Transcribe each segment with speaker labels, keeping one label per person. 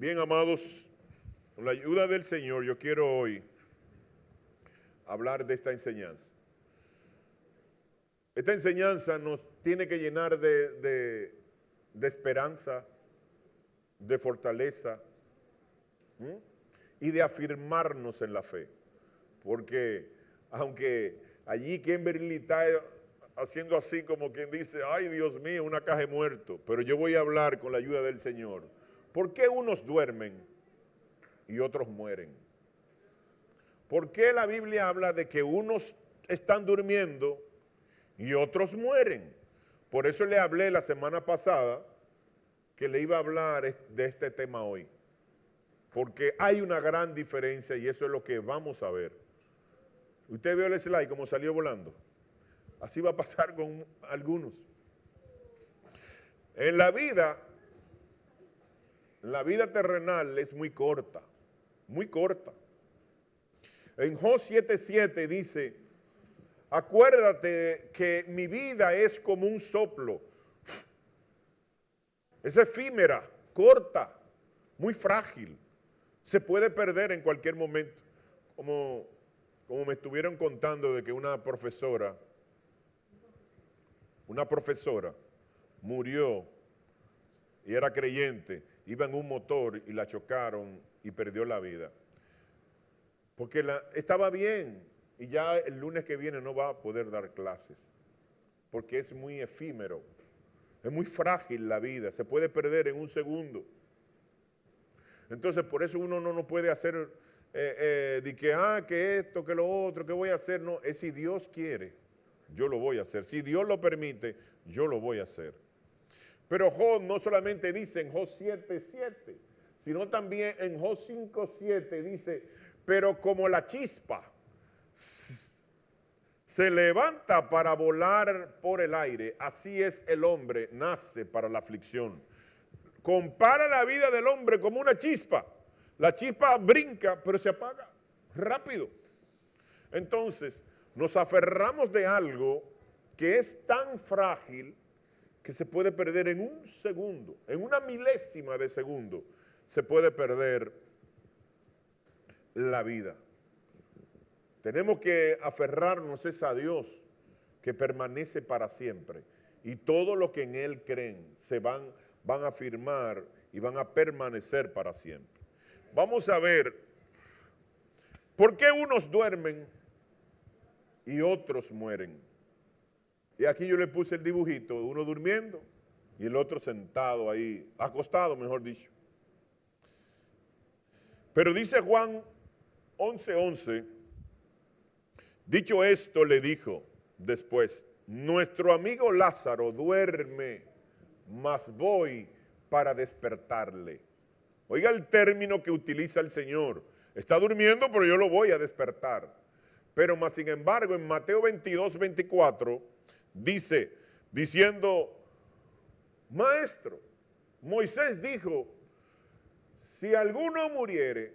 Speaker 1: Bien, amados, con la ayuda del Señor, yo quiero hoy hablar de esta enseñanza. Esta enseñanza nos tiene que llenar de esperanza, de fortaleza y de afirmarnos en la fe. Porque aunque allí Kimberly está haciendo así como quien dice, ay Dios mío, una caja de muertos, pero yo voy a hablar con la ayuda del Señor. ¿Por qué unos duermen y otros mueren? ¿Por qué la Biblia habla de que unos están durmiendo y otros mueren? Por eso le hablé la semana pasada que le iba a hablar de este tema hoy. Porque hay una gran diferencia y eso es lo que vamos a ver. Usted vio el slide como salió volando. Así va a pasar con algunos. En la vida terrenal es muy corta, muy corta. En Job 7:7 dice, acuérdate que mi vida es como un soplo. Es efímera, corta, muy frágil. Se puede perder en cualquier momento. Como me estuvieron contando de que una profesora murió y era creyente, iba en un motor y la chocaron y perdió la vida. Porque estaba bien y ya el lunes que viene no va a poder dar clases. Porque es muy efímero, es muy frágil la vida, se puede perder en un segundo. Entonces por eso uno no puede hacer de que esto, que lo otro, que voy a hacer. No, es si Dios quiere, yo lo voy a hacer. Si Dios lo permite, yo lo voy a hacer. Pero Job no solamente dice en Job 7:7, sino también en Job 5:7 dice, pero como la chispa se levanta para volar por el aire, así es el hombre, nace para la aflicción. Compara la vida del hombre como una chispa. La chispa brinca, pero se apaga rápido. Entonces, nos aferramos de algo que es tan frágil que se puede perder en un segundo, en una milésima de segundo, se puede perder la vida. Tenemos que aferrarnos a Dios que permanece para siempre. Y todo lo que en Él creen se van a afirmar y van a permanecer para siempre. Vamos a ver, ¿por qué unos duermen y otros mueren? Y aquí yo le puse el dibujito, uno durmiendo y el otro sentado ahí, acostado mejor dicho. Pero dice Juan 11:11, dicho esto le dijo después, nuestro amigo Lázaro duerme, mas voy para despertarle. Oiga el término que utiliza el Señor. Está durmiendo, pero yo lo voy a despertar. Pero más sin embargo, en Mateo 22:24, dice, diciendo, maestro, Moisés dijo, si alguno muriere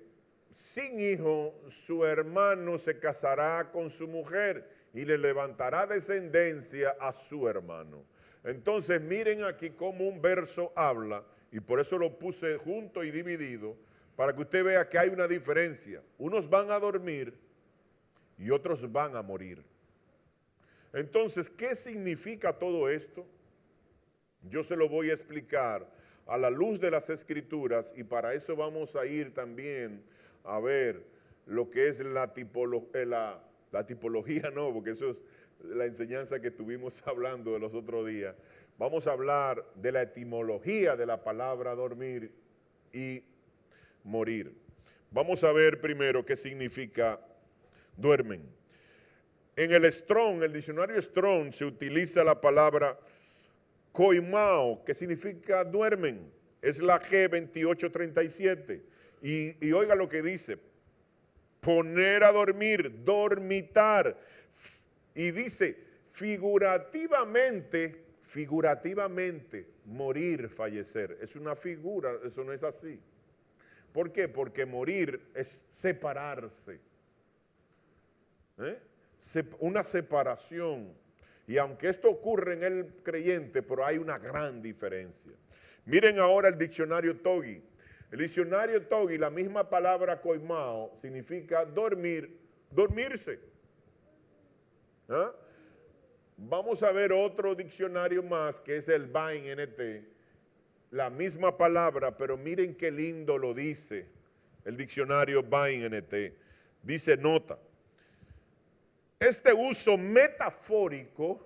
Speaker 1: sin hijo, su hermano se casará con su mujer y le levantará descendencia a su hermano. Entonces miren aquí cómo un verso habla, y por eso lo puse junto y dividido, para que usted vea que hay una diferencia. Unos van a dormir y otros van a morir. Entonces, ¿qué significa todo esto? Yo se lo voy a explicar a la luz de las Escrituras, y para eso vamos a ir también a ver lo que es la tipología, no, porque eso es la enseñanza que estuvimos hablando de los otros días. Vamos a hablar de la etimología de la palabra dormir y morir. Vamos a ver primero qué significa duermen. En el Strong, el diccionario Strong, se utiliza la palabra koimao, que significa duermen. Es la G2837. Y oiga lo que dice, poner a dormir, dormitar. Y dice, figurativamente, morir, fallecer. Es una figura, eso no es así. ¿Por qué? Porque morir es separarse. Una separación. Y aunque esto ocurre en el creyente, pero hay una gran diferencia. Miren ahora el diccionario Togi. El diccionario Togi, la misma palabra koimao, significa dormir, dormirse. ¿Ah? Vamos a ver otro diccionario más, que es el Bain NT. La misma palabra, pero miren qué lindo lo dice el diccionario Bain NT. Dice nota. Este uso metafórico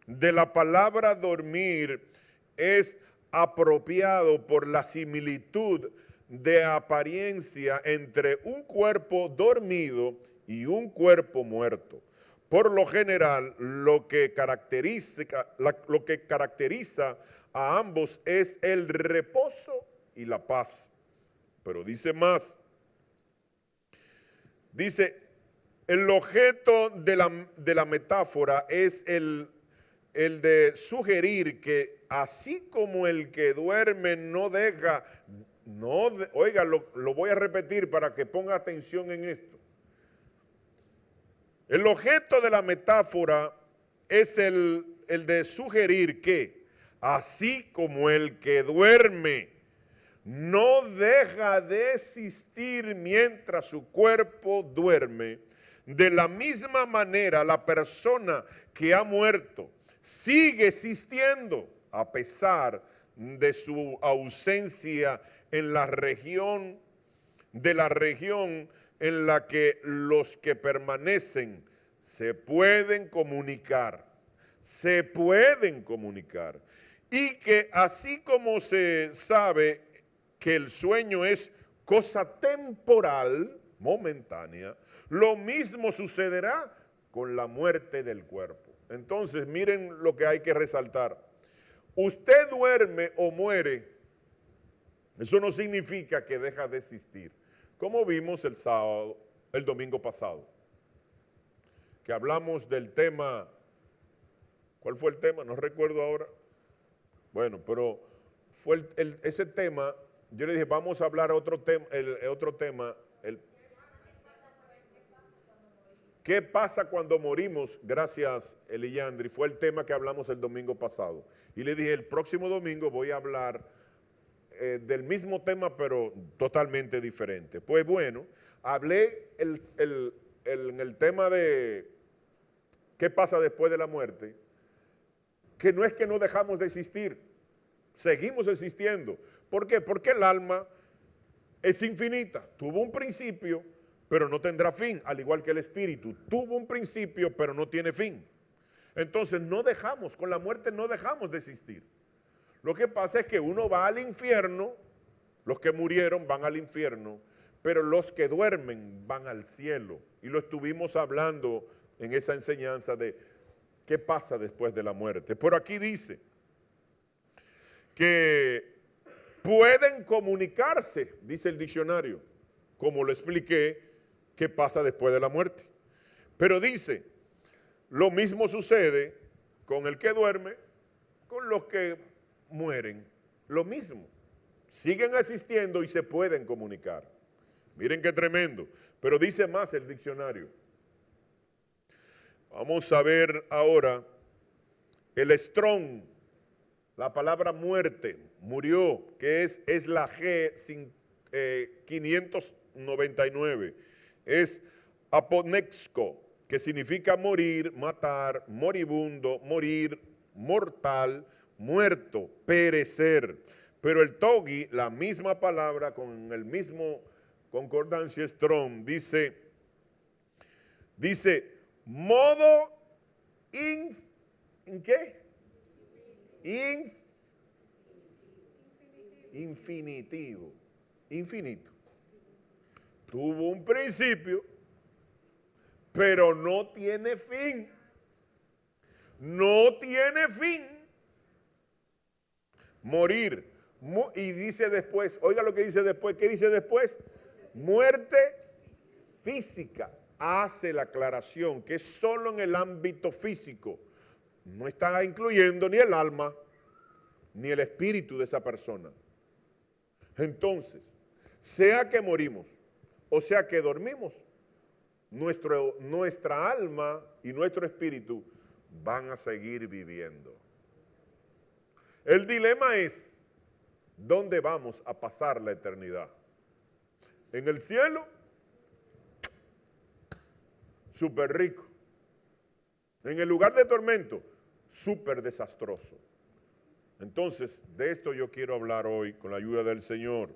Speaker 1: de la palabra dormir es apropiado por la similitud de apariencia entre un cuerpo dormido y un cuerpo muerto. Por lo general, lo que caracteriza a ambos es el reposo y la paz. Pero dice más. Dice, el objeto de la metáfora es el de sugerir que así como el que duerme no deja, oiga, lo voy a repetir para que ponga atención en esto. El objeto de la metáfora es el de sugerir que así como el que duerme no deja de existir mientras su cuerpo duerme, de la misma manera la persona que ha muerto sigue existiendo a pesar de su ausencia en la región en la que los que permanecen se pueden comunicar, y que así como se sabe que el sueño es cosa temporal, momentánea, lo mismo sucederá con la muerte del cuerpo. Entonces, miren lo que hay que resaltar. Usted duerme o muere, eso no significa que deja de existir. Como vimos el domingo pasado, que hablamos del tema, ¿cuál fue el tema? No recuerdo ahora. Bueno, pero fue ese tema, yo le dije, vamos a hablar otro tema, ¿qué pasa cuando morimos? Gracias, Eliyandri, fue el tema que hablamos el domingo pasado. Y le dije, el próximo domingo voy a hablar del mismo tema, pero totalmente diferente. Pues bueno, hablé en el tema de qué pasa después de la muerte, que no es que no dejamos de existir, seguimos existiendo. ¿Por qué? Porque el alma es infinita, tuvo un principio, pero no tendrá fin, al igual que el espíritu. Tuvo un principio, pero no tiene fin. Entonces con la muerte no dejamos de existir. Lo que pasa es que uno va al infierno, los que murieron van al infierno, pero los que duermen van al cielo. Y lo estuvimos hablando en esa enseñanza de qué pasa después de la muerte. Por aquí dice que pueden comunicarse, dice el diccionario, como lo expliqué, qué pasa después de la muerte. Pero dice, lo mismo sucede con el que duerme, con los que mueren, lo mismo. Siguen existiendo y se pueden comunicar. Miren qué tremendo. Pero dice más el diccionario. Vamos a ver ahora el Strong, la palabra muerte, murió, que es la G 599. Es aponexco, que significa morir, matar, moribundo, morir, mortal, muerto, perecer. Pero el Togi, la misma palabra con el mismo concordancia Strong, dice modo ¿en qué? Infinitivo, infinito. Tuvo un principio, pero no tiene fin. No tiene fin. Morir. Y dice después, oiga lo que dice después. ¿Qué dice después? Muerte física. Hace la aclaración que es solo en el ámbito físico. No está incluyendo ni el alma, ni el espíritu de esa persona. Entonces, sea que morimos, o sea que dormimos, nuestra alma y nuestro espíritu van a seguir viviendo. El dilema es, ¿dónde vamos a pasar la eternidad? ¿En el cielo? Súper rico. En el lugar de tormento, súper desastroso. Entonces, de esto yo quiero hablar hoy con la ayuda del Señor.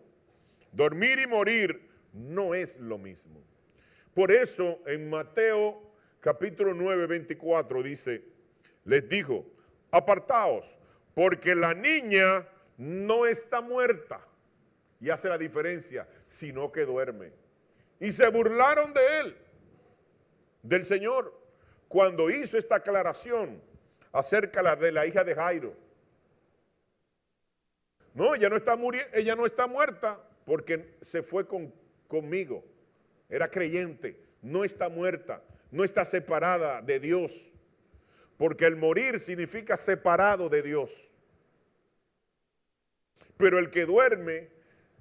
Speaker 1: Dormir y morir no es lo mismo. Por eso en Mateo capítulo 9, 24 dice, les dijo, apartaos, porque la niña no está muerta, y hace la diferencia, sino que duerme. Y se burlaron de él, del Señor, cuando hizo esta aclaración acerca de la hija de Jairo. No, ella no está muerta porque se fue conmigo. Era creyente, no está muerta, no está separada de Dios. Porque el morir significa separado de Dios. Pero el que duerme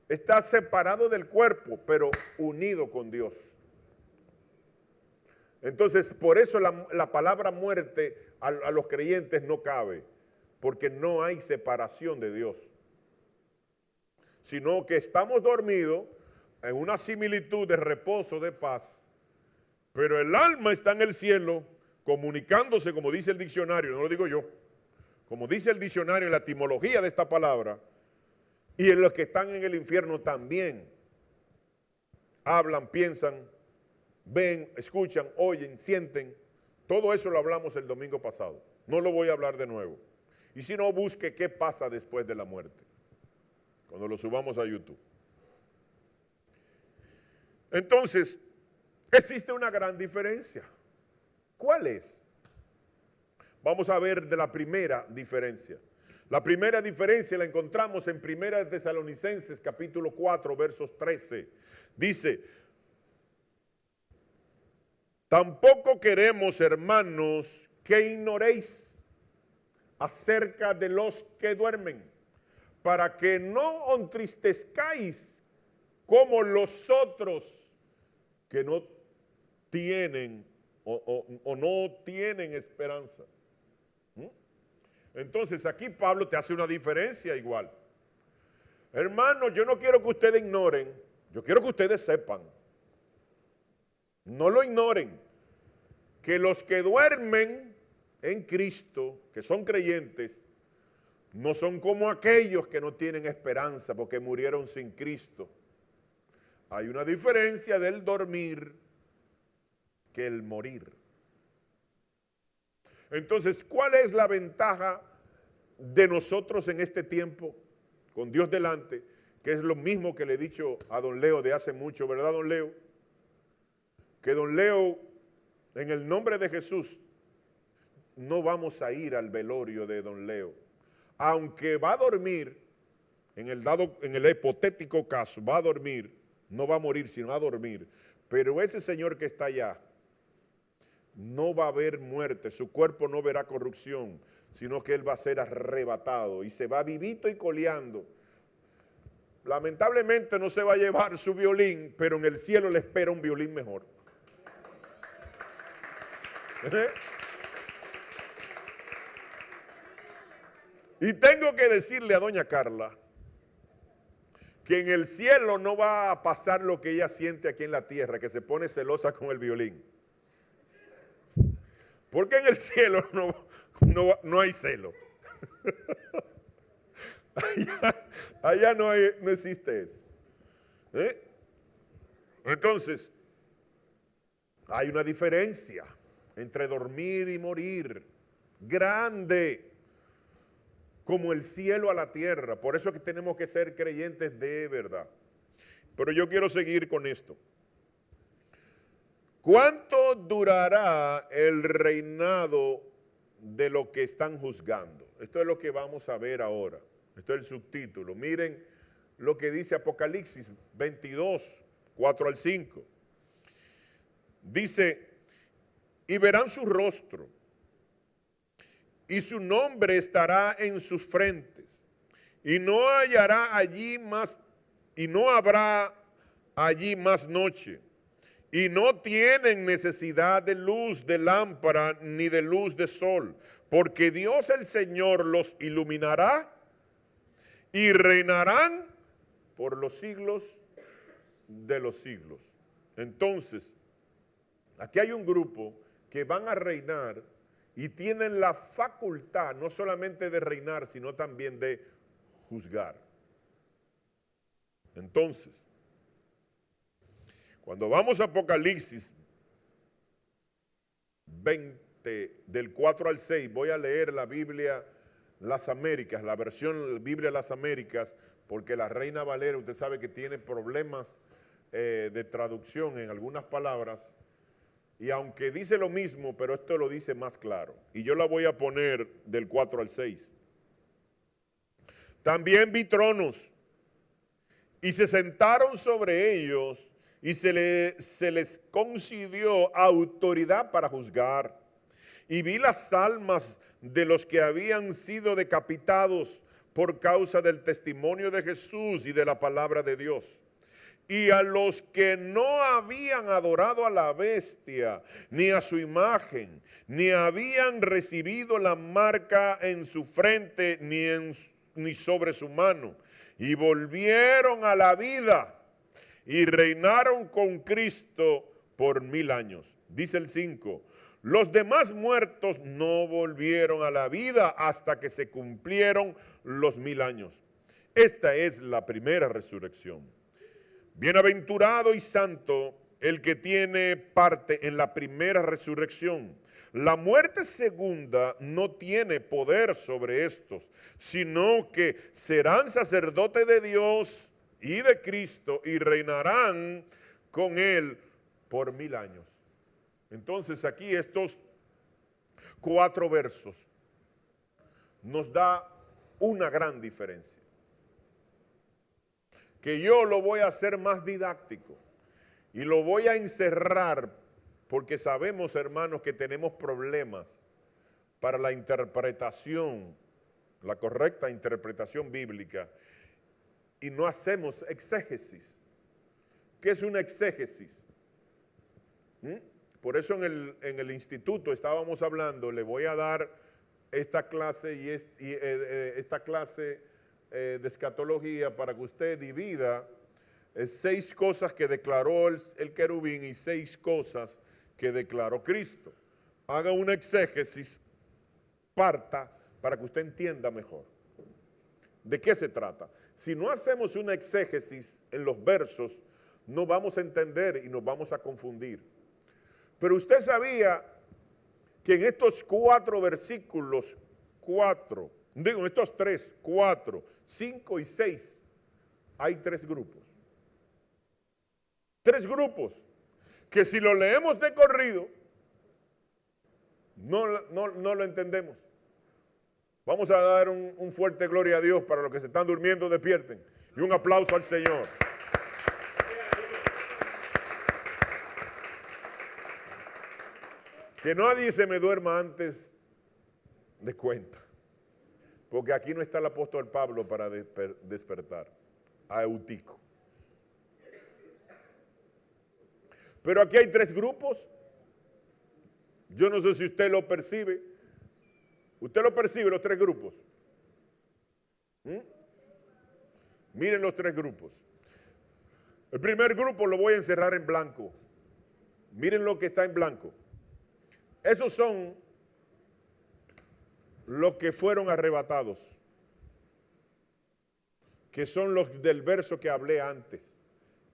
Speaker 1: está separado del cuerpo, pero unido con Dios. Entonces, por eso la palabra muerte a los creyentes no cabe, porque no hay separación de Dios, sino que estamos dormidos en una similitud de reposo, de paz, pero el alma está en el cielo comunicándose, como dice el diccionario, no lo digo yo, como dice el diccionario en la etimología de esta palabra, y en los que están en el infierno también hablan, piensan, ven, escuchan, oyen, sienten. Todo eso lo hablamos el domingo pasado. No lo voy a hablar de nuevo. Y si no, busque qué pasa después de la muerte, cuando lo subamos a YouTube. Entonces, existe una gran diferencia. ¿Cuál es? Vamos a ver de la primera diferencia. La primera diferencia la encontramos en 1 Tesalonicenses capítulo 4, versos 13. Dice, tampoco queremos, hermanos, que ignoréis acerca de los que duermen, para que no entristezcáis como los otros que no tienen o no tienen esperanza. Entonces aquí Pablo te hace una diferencia igual. Hermanos, yo no quiero que ustedes ignoren, yo quiero que ustedes sepan. No lo ignoren, que los que duermen en Cristo, que son creyentes, no son como aquellos que no tienen esperanza porque murieron sin Cristo. Hay una diferencia del dormir que el morir. Entonces, ¿cuál es la ventaja de nosotros en este tiempo, con Dios delante? Que es lo mismo que le he dicho a don Leo de hace mucho, ¿verdad, don Leo? Que don Leo, en el nombre de Jesús, no vamos a ir al velorio de don Leo. Aunque va a dormir, en el hipotético caso, va a dormir, no va a morir, sino va a dormir. Pero ese señor que está allá, no va a haber muerte, su cuerpo no verá corrupción, sino que él va a ser arrebatado y se va vivito y coleando. Lamentablemente no se va a llevar su violín, pero en el cielo le espera un violín mejor. Y tengo que decirle a doña Carla que en el cielo no va a pasar lo que ella siente aquí en la tierra, que se pone celosa con el violín. Porque en el cielo no hay celo. Allá no existe eso. Entonces, hay una diferencia entre dormir y morir, grande, como el cielo a la tierra. Por eso es que tenemos que ser creyentes de verdad. Pero yo quiero seguir con esto. ¿Cuánto durará el reinado de lo que están juzgando? Esto es lo que vamos a ver ahora. Esto es el subtítulo. Miren lo que dice Apocalipsis 22, 4 al 5. Dice, y verán su rostro, y su nombre estará en sus frentes, y no hallará allí más, y no habrá allí más noche. Y no tienen necesidad de luz de lámpara ni de luz de sol, porque Dios el Señor los iluminará y reinarán por los siglos de los siglos. Entonces, aquí hay un grupo que van a reinar y tienen la facultad no solamente de reinar, sino también de juzgar. Entonces, cuando vamos a Apocalipsis 20, del 4 al 6, voy a leer la Biblia Las Américas, la versión Biblia Las Américas, porque la Reina Valera, usted sabe que tiene problemas de traducción en algunas palabras, y aunque dice lo mismo, pero esto lo dice más claro. Y yo la voy a poner del 4 al 6. También vi tronos, y se sentaron sobre ellos, y se les concedió autoridad para juzgar. Y vi las almas de los que habían sido decapitados por causa del testimonio de Jesús y de la palabra de Dios. Y a los que no habían adorado a la bestia, ni a su imagen, ni habían recibido la marca en su frente, ni sobre su mano, y volvieron a la vida, y reinaron con Cristo por 1000 años. Dice el 5, los demás muertos no volvieron a la vida hasta que se cumplieron los 1000 años. Esta es la primera resurrección. Bienaventurado y santo el que tiene parte en la primera resurrección. La muerte segunda no tiene poder sobre estos, sino que serán sacerdotes de Dios y de Cristo y reinarán con él por 1000 años. Entonces aquí estos 4 versos nos da una gran diferencia, que yo lo voy a hacer más didáctico y lo voy a encerrar porque sabemos, hermanos, que tenemos problemas para la interpretación, la correcta interpretación bíblica, y no hacemos exégesis. ¿Qué es una exégesis? Por eso en el instituto estábamos hablando, le voy a dar esta clase esta clase de escatología para que usted divida 6 cosas que declaró el querubín y 6 cosas que declaró Cristo. Haga una exégesis, parta, para que usted entienda mejor. ¿De qué se trata? Si no hacemos una exégesis en los versos, no vamos a entender y nos vamos a confundir. Pero usted sabía que en estos 4 versículos, en estos 3, 4, 5 y 6, hay 3 grupos. 3 grupos que si lo leemos de corrido, no lo entendemos. Vamos a dar un fuerte gloria a Dios para los que se están durmiendo, despierten. Y un aplauso al Señor. Que nadie se me duerma antes de cuenta. Porque aquí no está el apóstol Pablo para despertar. A Eutico. Pero aquí hay 3 grupos. Yo no sé si usted lo percibe. ¿Usted lo percibe, los 3 grupos? Miren los 3 grupos. El primer grupo lo voy a encerrar en blanco. Miren lo que está en blanco. Esos son los que fueron arrebatados, que son los del verso que hablé antes,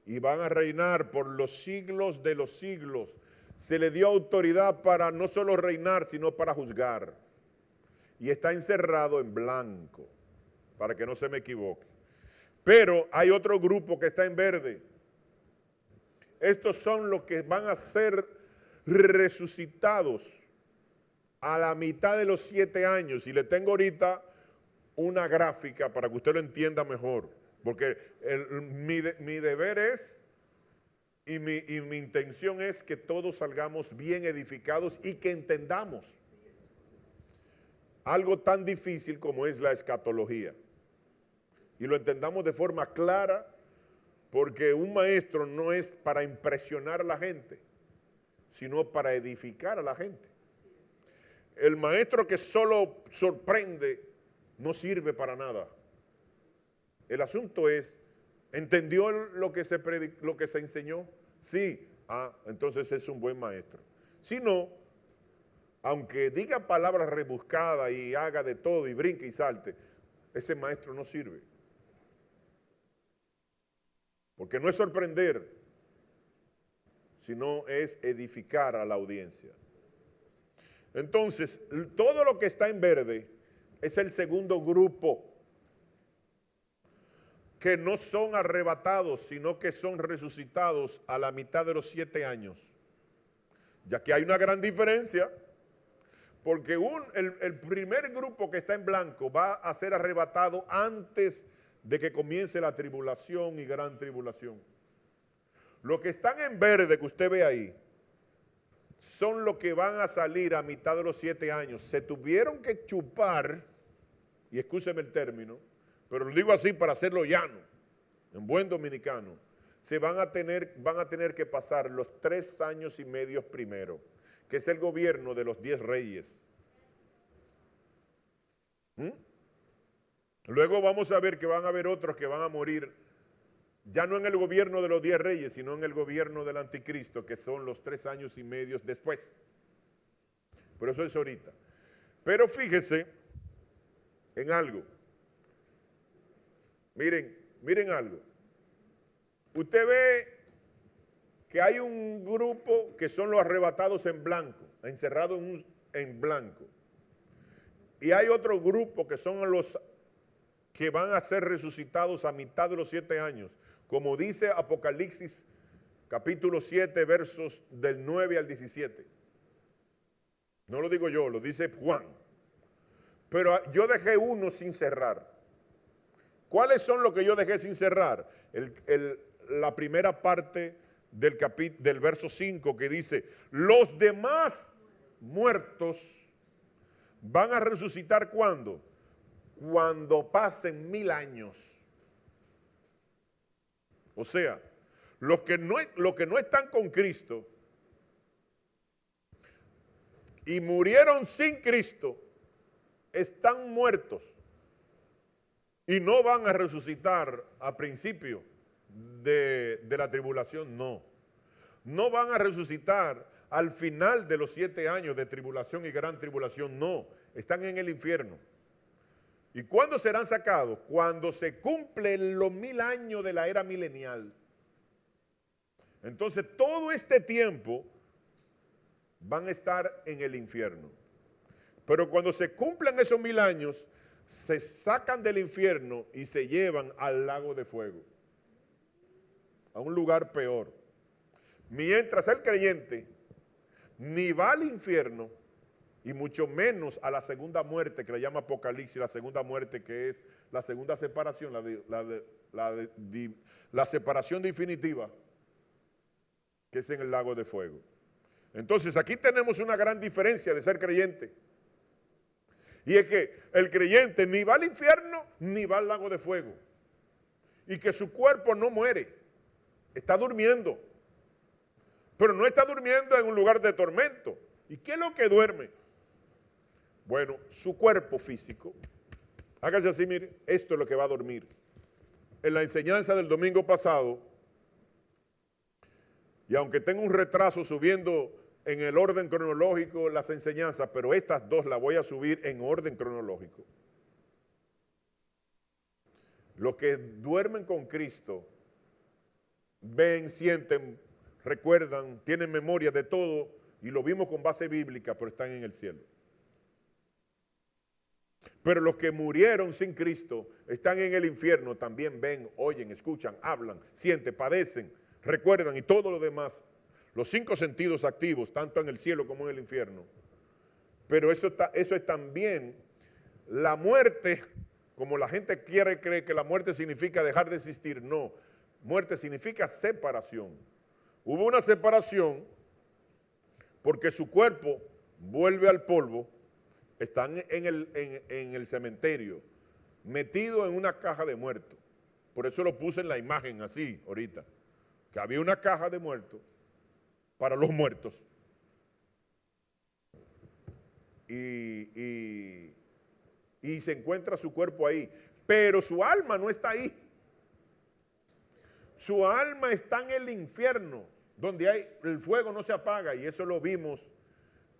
Speaker 1: y van a reinar por los siglos de los siglos. Se le dio autoridad para no solo reinar, sino para juzgar. Y está encerrado en blanco, para que no se me equivoque. Pero hay otro grupo que está en verde. Estos son los que van a ser resucitados a la mitad de los 7 años. Y le tengo ahorita una gráfica para que usted lo entienda mejor. Porque mi deber es, y mi intención es que todos salgamos bien edificados y que entendamos algo tan difícil como es la escatología. Y lo entendamos de forma clara, porque un maestro no es para impresionar a la gente, sino para edificar a la gente. El maestro que solo sorprende no sirve para nada. El asunto es, ¿entendió lo que lo que se enseñó? Sí. Entonces es un buen maestro. Si no, aunque diga palabras rebuscadas y haga de todo y brinque y salte, ese maestro no sirve. Porque no es sorprender, sino es edificar a la audiencia. Entonces, todo lo que está en verde es el segundo grupo, que no son arrebatados, sino que son resucitados a la mitad de los 7 años. Ya que hay una gran diferencia, porque el primer grupo que está en blanco va a ser arrebatado antes de que comience la tribulación y gran tribulación. Los que están en verde que usted ve ahí, son los que van a salir a mitad de los 7 años. Se tuvieron que chupar, y escúcheme el término, pero lo digo así para hacerlo llano, en buen dominicano, van a tener que pasar los 3 años y medio primero, que es el gobierno de los 10 reyes. Luego vamos a ver que van a haber otros que van a morir, ya no en el gobierno de los 10 reyes, sino en el gobierno del anticristo, que son los 3 años y medio después. Pero eso es ahorita. Pero fíjese en algo. Miren algo. Usted ve que hay un grupo que son los arrebatados en blanco, encerrados en blanco. Y hay otro grupo que son los que van a ser resucitados a mitad de los 7 años, como dice Apocalipsis capítulo 7, versos del 9 al 17. No lo digo yo, lo dice Juan. Pero yo dejé uno sin cerrar. ¿Cuáles son los que yo dejé sin cerrar? La primera parte del verso 5 que dice, los demás muertos van a resucitar ¿cuándo? Cuando pasen 1000 años. O sea, los que no están con Cristo y murieron sin Cristo, están muertos y no van a resucitar a principio de la tribulación, no. No van a resucitar al final de los 7 años de tribulación y gran tribulación, no. Están en el infierno. ¿Y cuándo serán sacados? Cuando se cumplen los 1000 años de la era milenial. Entonces todo este tiempo van a estar en el infierno. Pero cuando se cumplan esos 1000 años, se sacan del infierno y se llevan al lago de fuego, a un lugar peor. Mientras el creyente ni va al infierno, y mucho menos a la segunda muerte, que le llama Apocalipsis, la segunda muerte, que es la segunda separación, la separación definitiva, que es en el lago de fuego. Entonces aquí tenemos una gran diferencia de ser creyente. Y es que el creyente ni va al infierno ni va al lago de fuego. Y que su cuerpo no muere, está durmiendo. Pero no está durmiendo en un lugar de tormento. ¿Y qué es lo que duerme? Bueno, su cuerpo físico. Hágase así, mire, esto es lo que va a dormir. En la enseñanza del domingo pasado, y aunque tengo un retraso subiendo en el orden cronológico las enseñanzas, pero estas dos las voy a subir en orden cronológico. Los que duermen con Cristo, ven, sienten, recuerdan, tienen memoria de todo, y lo vimos con base bíblica, pero están en el cielo. Pero los que murieron sin Cristo están en el infierno, también ven, oyen, escuchan, hablan, sienten, padecen, recuerdan y todo lo demás. Los 5 sentidos activos, tanto en el cielo como en el infierno. Pero eso es también la muerte, como la gente cree que la muerte significa dejar de existir. No, muerte significa separación. Hubo una separación porque su cuerpo vuelve al polvo, están en el cementerio, metido en una caja de muertos. Por eso lo puse en la imagen así ahorita, que había una caja de muertos para los muertos. Y se encuentra su cuerpo ahí. pero su alma no está ahí. Su alma está en el infierno, donde el fuego no se apaga, y eso lo vimos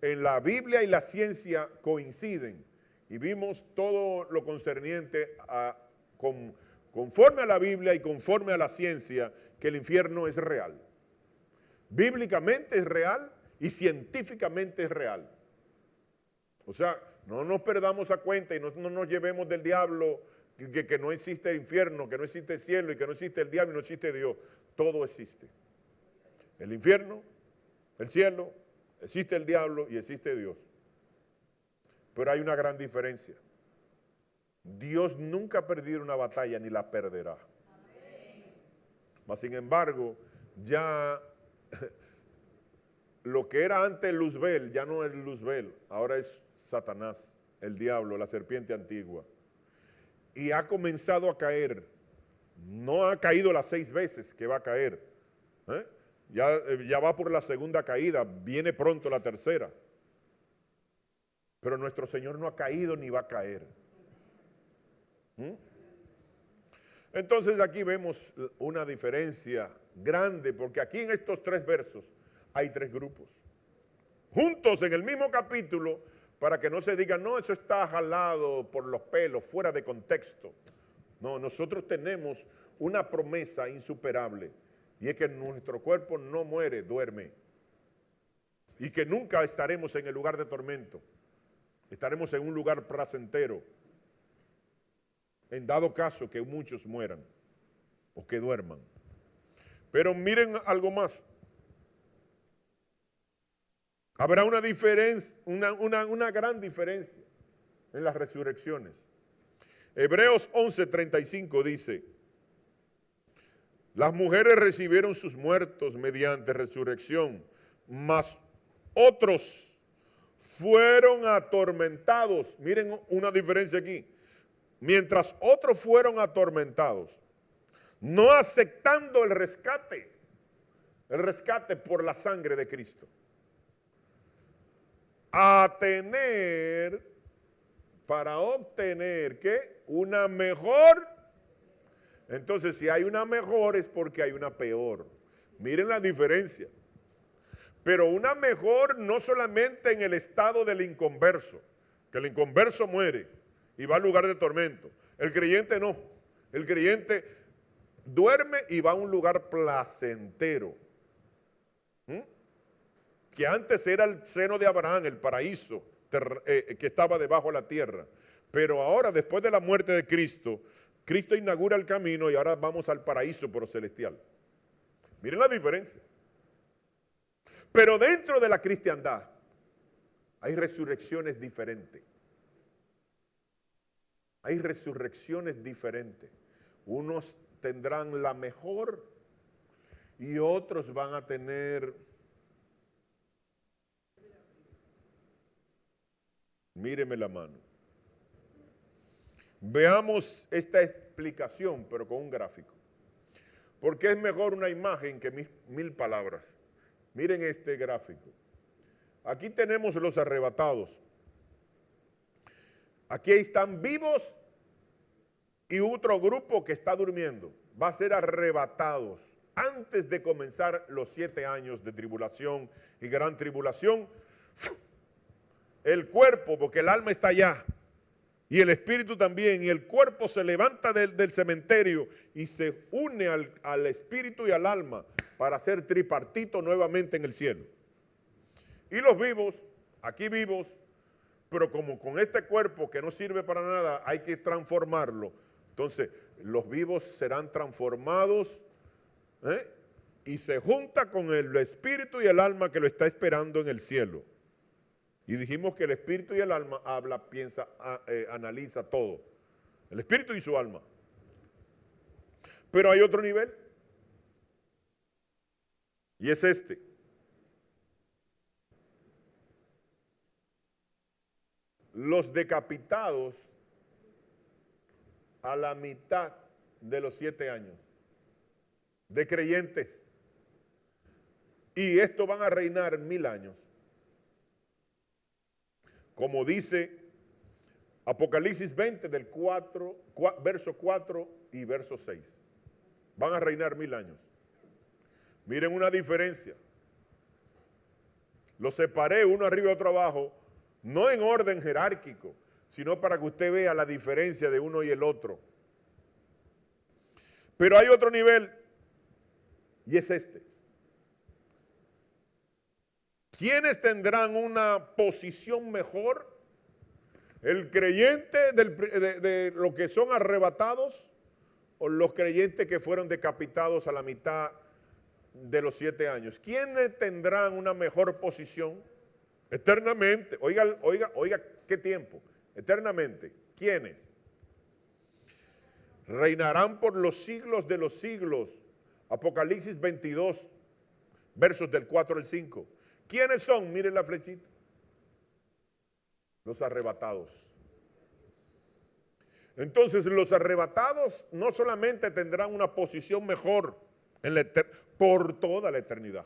Speaker 1: en la Biblia, y la ciencia coinciden. Y vimos todo lo concerniente conforme a la Biblia y conforme a la ciencia, que el infierno es real. Bíblicamente es real y científicamente es real. O sea, no nos perdamos a cuenta y no nos llevemos del diablo que no existe el infierno, que no existe el cielo y que no existe el diablo y no existe Dios. Todo existe. El infierno, el cielo, existe el diablo y existe Dios. Pero hay una gran diferencia. Dios nunca ha perdido una batalla ni la perderá. Mas sin embargo, ya lo que era antes Luzbel, ya no es Luzbel, ahora es Satanás, el diablo, la serpiente antigua. Y ha comenzado a caer. No ha caído las 6 veces que va a caer. Ya va por la segunda caída, viene pronto la tercera. Pero nuestro Señor no ha caído ni va a caer. Entonces aquí vemos una diferencia grande, porque aquí en estos 3 versos hay 3 grupos. Juntos en el mismo capítulo, para que no se diga, no, eso está jalado por los pelos, fuera de contexto. No, nosotros tenemos una promesa insuperable, y es que nuestro cuerpo no muere, duerme. Y que nunca estaremos en el lugar de tormento. Estaremos en un lugar placentero, en dado caso que muchos mueran o que duerman. Pero miren algo más. Habrá una diferencia, una gran diferencia en las resurrecciones. Hebreos 11:35 dice: las mujeres recibieron sus muertos mediante resurrección, mas otros fueron atormentados. Miren una diferencia aquí. Mientras otros fueron atormentados, no aceptando el rescate por la sangre de Cristo, para obtener, ¿qué? Una mejor. Entonces, si hay una mejor es porque hay una peor. Miren la diferencia. Pero una mejor no solamente en el estado del inconverso, que el inconverso muere y va al lugar de tormento. El creyente no. El creyente duerme y va a un lugar placentero. Que antes era el seno de Abraham, el paraíso que estaba debajo de la tierra. Pero ahora, después de la muerte de Cristo, Cristo inaugura el camino y ahora vamos al paraíso pero celestial. Miren la diferencia. Pero dentro de la cristiandad hay resurrecciones diferentes. Hay resurrecciones diferentes. Unos tendrán la mejor y otros van a tener, míreme la mano. Veamos esta explicación, pero con un gráfico. Porque es mejor una imagen que 1000 palabras. Miren este gráfico. Aquí tenemos los arrebatados. Aquí están vivos y otro grupo que está durmiendo. Va a ser arrebatados antes de comenzar los 7 años de tribulación y gran tribulación. El cuerpo, porque el alma está allá, y el espíritu también, y el cuerpo se levanta del cementerio y se une al espíritu y al alma para ser tripartito nuevamente en el cielo. Y los vivos, aquí vivos, pero como con este cuerpo que no sirve para nada, hay que transformarlo. Entonces, los vivos serán transformados y se junta con el espíritu y el alma que lo está esperando en el cielo. Y dijimos que el espíritu y el alma habla, piensa, analiza todo. El espíritu y su alma. Pero hay otro nivel. Y es este. Los decapitados a la mitad de los 7 años. De creyentes. Y estos van a reinar 1000 años. Como dice Apocalipsis 20 del verso 4 y verso 6. Van a reinar 1000 años. Miren una diferencia. Los separé uno arriba y otro abajo, no en orden jerárquico, sino para que usted vea la diferencia de uno y el otro. Pero hay otro nivel, y es este. ¿Quiénes tendrán una posición mejor? ¿El creyente de los que son arrebatados o los creyentes que fueron decapitados a la mitad de los 7 años? ¿Quiénes tendrán una mejor posición? Eternamente. Oiga, ¿qué tiempo? Eternamente. ¿Quiénes? Reinarán por los siglos de los siglos. Apocalipsis 22, versos del 4 al 5. ¿Quiénes son? Miren la flechita. Los arrebatados. Entonces los arrebatados no solamente tendrán una posición mejor por toda la eternidad,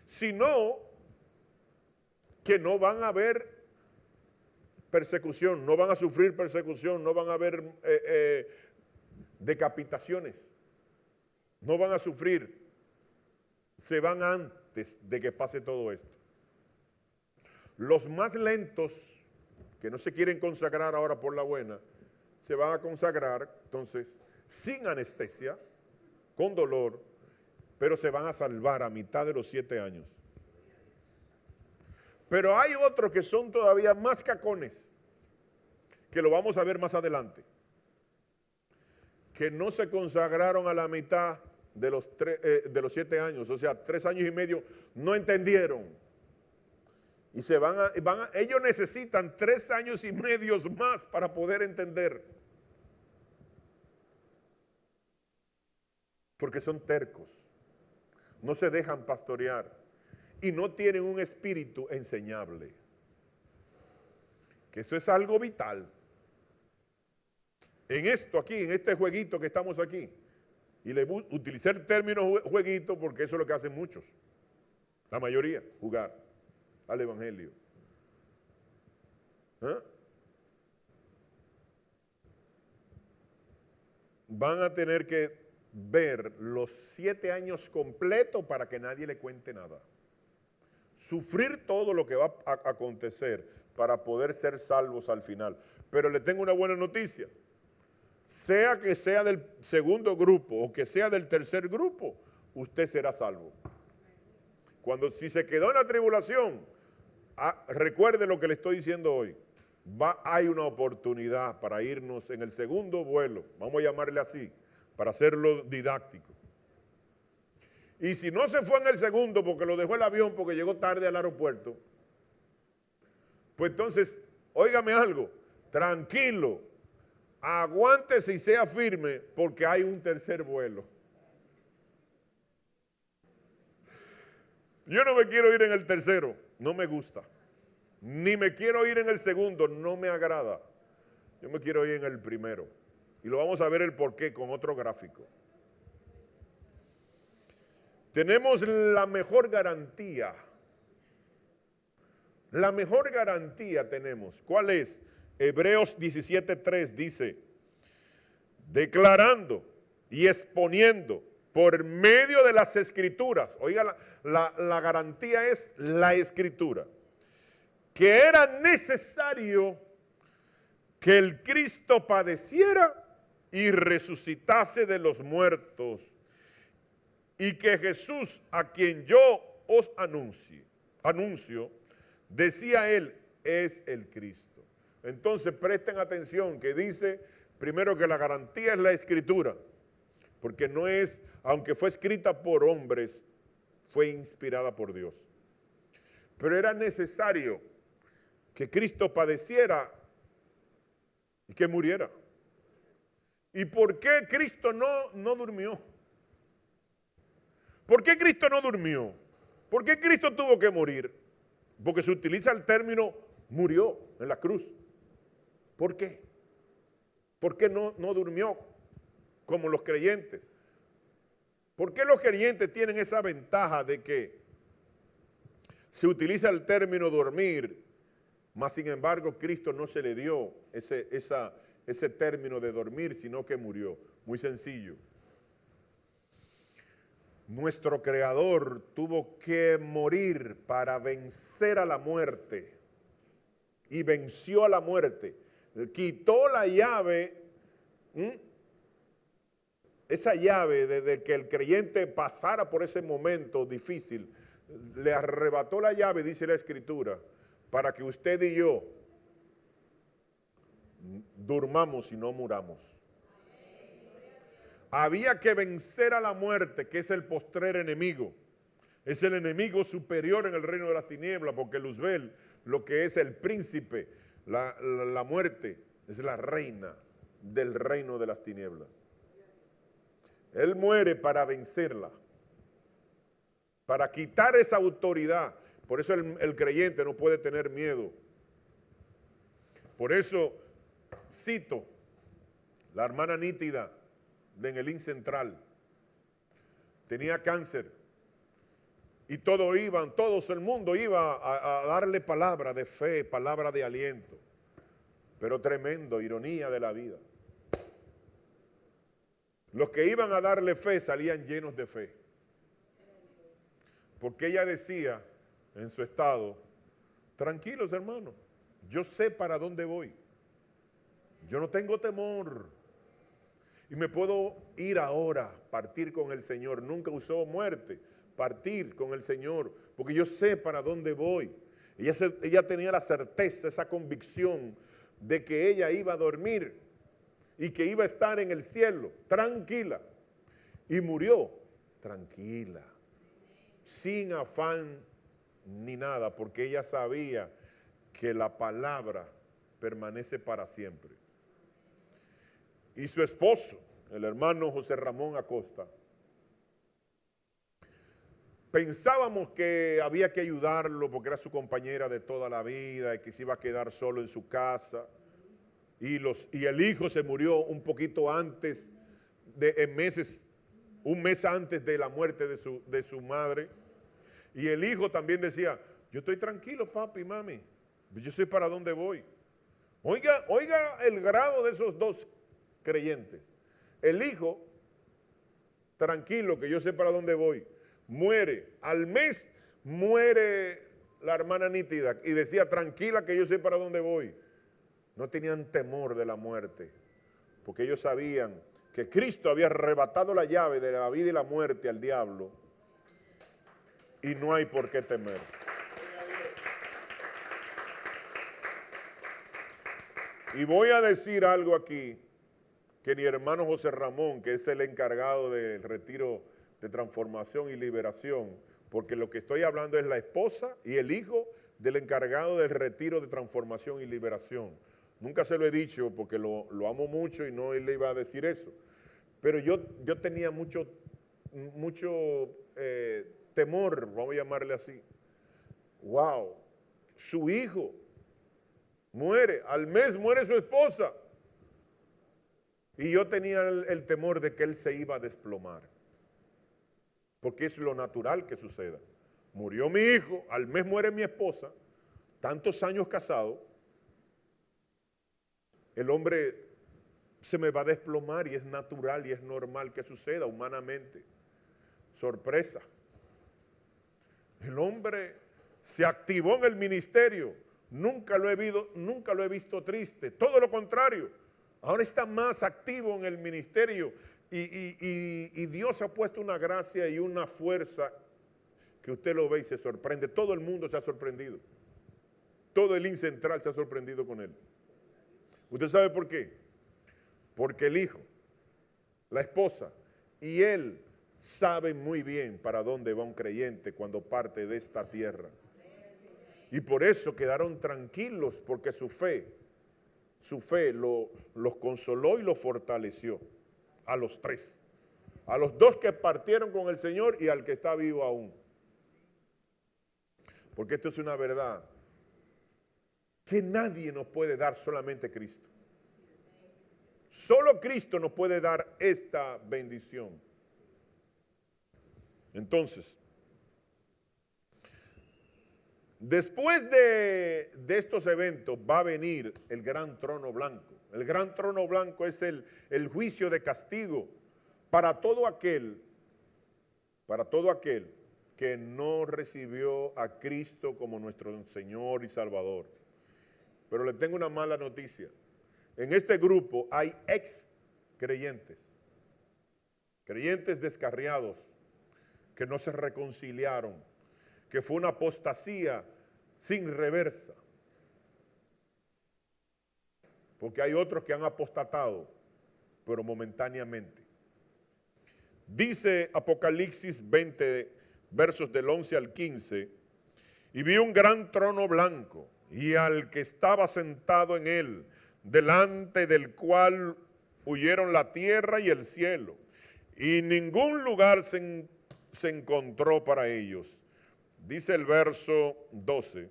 Speaker 1: sino que no van a haber persecución, no van a sufrir persecución, no van a haber decapitaciones, no van a sufrir, se van antes de que pase todo esto. Los más lentos, que no se quieren consagrar ahora por la buena, se van a consagrar, entonces, sin anestesia, con dolor, pero se van a salvar a mitad de los 7 años. Pero hay otros que son todavía más cacones, que lo vamos a ver más adelante, que no se consagraron a la mitad de los 7 años, o sea, 3 años y medio, no entendieron. Y ellos necesitan 3 años y medio más para poder entender. Porque son tercos, no se dejan pastorear y no tienen un espíritu enseñable. Que eso es algo vital. En esto aquí, en este jueguito que estamos aquí, y utilicé el término jueguito porque eso es lo que hacen muchos, la mayoría, jugar al evangelio. Van a tener que ver los 7 años completos para que nadie le cuente nada. Sufrir todo lo que va a acontecer para poder ser salvos al final. Pero le tengo una buena noticia. Sea que sea del segundo grupo o que sea del tercer grupo, usted será salvo. Si se quedó en la tribulación, recuerde lo que le estoy diciendo hoy. Hay una oportunidad para irnos en el segundo vuelo, vamos a llamarle así, para hacerlo didáctico. Y si no se fue en el segundo porque lo dejó el avión porque llegó tarde al aeropuerto, pues entonces, óigame algo, tranquilo, aguántese y sea firme porque hay un tercer vuelo. Yo no me quiero ir en el tercero, no me gusta. Ni me quiero ir en el segundo, no me agrada. Yo me quiero ir en el primero. Y lo vamos a ver el porqué con otro gráfico. Tenemos la mejor garantía. La mejor garantía tenemos. ¿Cuál es? Hebreos 17:3 dice, declarando y exponiendo por medio de las escrituras. Oiga, la garantía es la escritura. Que era necesario que el Cristo padeciera y resucitase de los muertos, y que Jesús, a quien yo os anuncio, decía él, es el Cristo. Entonces presten atención que dice primero que la garantía es la escritura, porque no es, aunque fue escrita por hombres, fue inspirada por Dios. Pero era necesario que Cristo padeciera y que muriera. ¿Y por qué Cristo no durmió? ¿Por qué Cristo no durmió? ¿Por qué Cristo tuvo que morir? Porque se utiliza el término murió en la cruz. ¿Por qué? ¿Por qué no durmió como los creyentes? ¿Por qué los creyentes tienen esa ventaja de que se utiliza el término dormir, Mas sin embargo, Cristo no se le dio ese término de dormir, sino que murió. Muy sencillo. Nuestro Creador tuvo que morir para vencer a la muerte. Y venció a la muerte. Quitó la llave, esa llave desde que el creyente pasara por ese momento difícil. Le arrebató la llave, dice la Escritura, para que usted y yo durmamos y no muramos. Había que vencer a la muerte, que es el postrer enemigo. Es el enemigo superior en el reino de las tinieblas, porque Luzbel, lo que es el príncipe, la muerte, es la reina del reino de las tinieblas. Él muere para vencerla, para quitar esa autoridad. Por eso el creyente no puede tener miedo. Por eso cito la hermana Nítida de Enelín Central. Tenía cáncer y todo el mundo iba a darle palabra de fe, palabra de aliento. Pero tremendo, ironía de la vida. Los que iban a darle fe salían llenos de fe. Porque ella decía en su estado, tranquilos hermanos, yo sé para dónde voy. Yo no tengo temor. Y me puedo ir ahora, partir con el Señor. Nunca usó muerte, partir con el Señor, porque yo sé para dónde voy. Ella tenía la certeza, esa convicción de que ella iba a dormir y que iba a estar en el cielo, tranquila. Y murió tranquila, sin afán ni nada, porque ella sabía que la palabra permanece para siempre. Y su esposo, el hermano José Ramón Acosta, pensábamos que había que ayudarlo porque era su compañera de toda la vida y que se iba a quedar solo en su casa. Y el hijo se murió un poquito antes, un mes antes de la muerte de su madre. Y el hijo también decía, yo estoy tranquilo, papi, mami, yo sé para dónde voy. Oiga el grado de esos dos creyentes. El hijo, tranquilo, que yo sé para dónde voy, muere. Al mes muere la hermana Nítida y decía, tranquila, que yo sé para dónde voy. No tenían temor de la muerte, porque ellos sabían que Cristo había arrebatado la llave de la vida y la muerte al diablo y no hay por qué temer. Y voy a decir algo aquí, que mi hermano José Ramón, que es el encargado del retiro de transformación y liberación, porque lo que estoy hablando es la esposa y el hijo del encargado del retiro de transformación y liberación. Nunca se lo he dicho porque lo amo mucho y no le iba a decir eso. Pero yo tenía mucho temor, vamos a llamarle así. Wow, su hijo muere, al mes muere su esposa. Y yo tenía el temor de que él se iba a desplomar. Porque es lo natural que suceda. Murió mi hijo, al mes muere mi esposa, tantos años casado. El hombre se me va a desplomar y es natural y es normal que suceda humanamente. Sorpresa. El hombre se activó en el ministerio. Nunca lo he visto triste. Todo lo contrario. Ahora está más activo en el ministerio y Dios ha puesto una gracia y una fuerza que usted lo ve y se sorprende. Todo el mundo se ha sorprendido. Todo el IN Central se ha sorprendido con él. ¿Usted sabe por qué? Porque el hijo, la esposa y él saben muy bien para dónde va un creyente cuando parte de esta tierra. Y por eso quedaron tranquilos, porque su fe los consoló y los fortaleció a los tres. A los dos que partieron con el Señor y al que está vivo aún. Porque esto es una verdad que nadie nos puede dar, solamente Cristo. Solo Cristo nos puede dar esta bendición. Entonces, después de estos eventos va a venir el gran trono blanco. El gran trono blanco es el juicio de castigo para todo aquel que no recibió a Cristo como nuestro Señor y Salvador. Pero le tengo una mala noticia. En este grupo hay ex creyentes descarriados, que no se reconciliaron, que fue una apostasía sin reversa. Porque hay otros que han apostatado, pero momentáneamente. Dice Apocalipsis 20, versos del 11 al 15, y vi un gran trono blanco, y al que estaba sentado en él, delante del cual huyeron la tierra y el cielo, y ningún lugar se encontró para ellos. Dice el verso 12,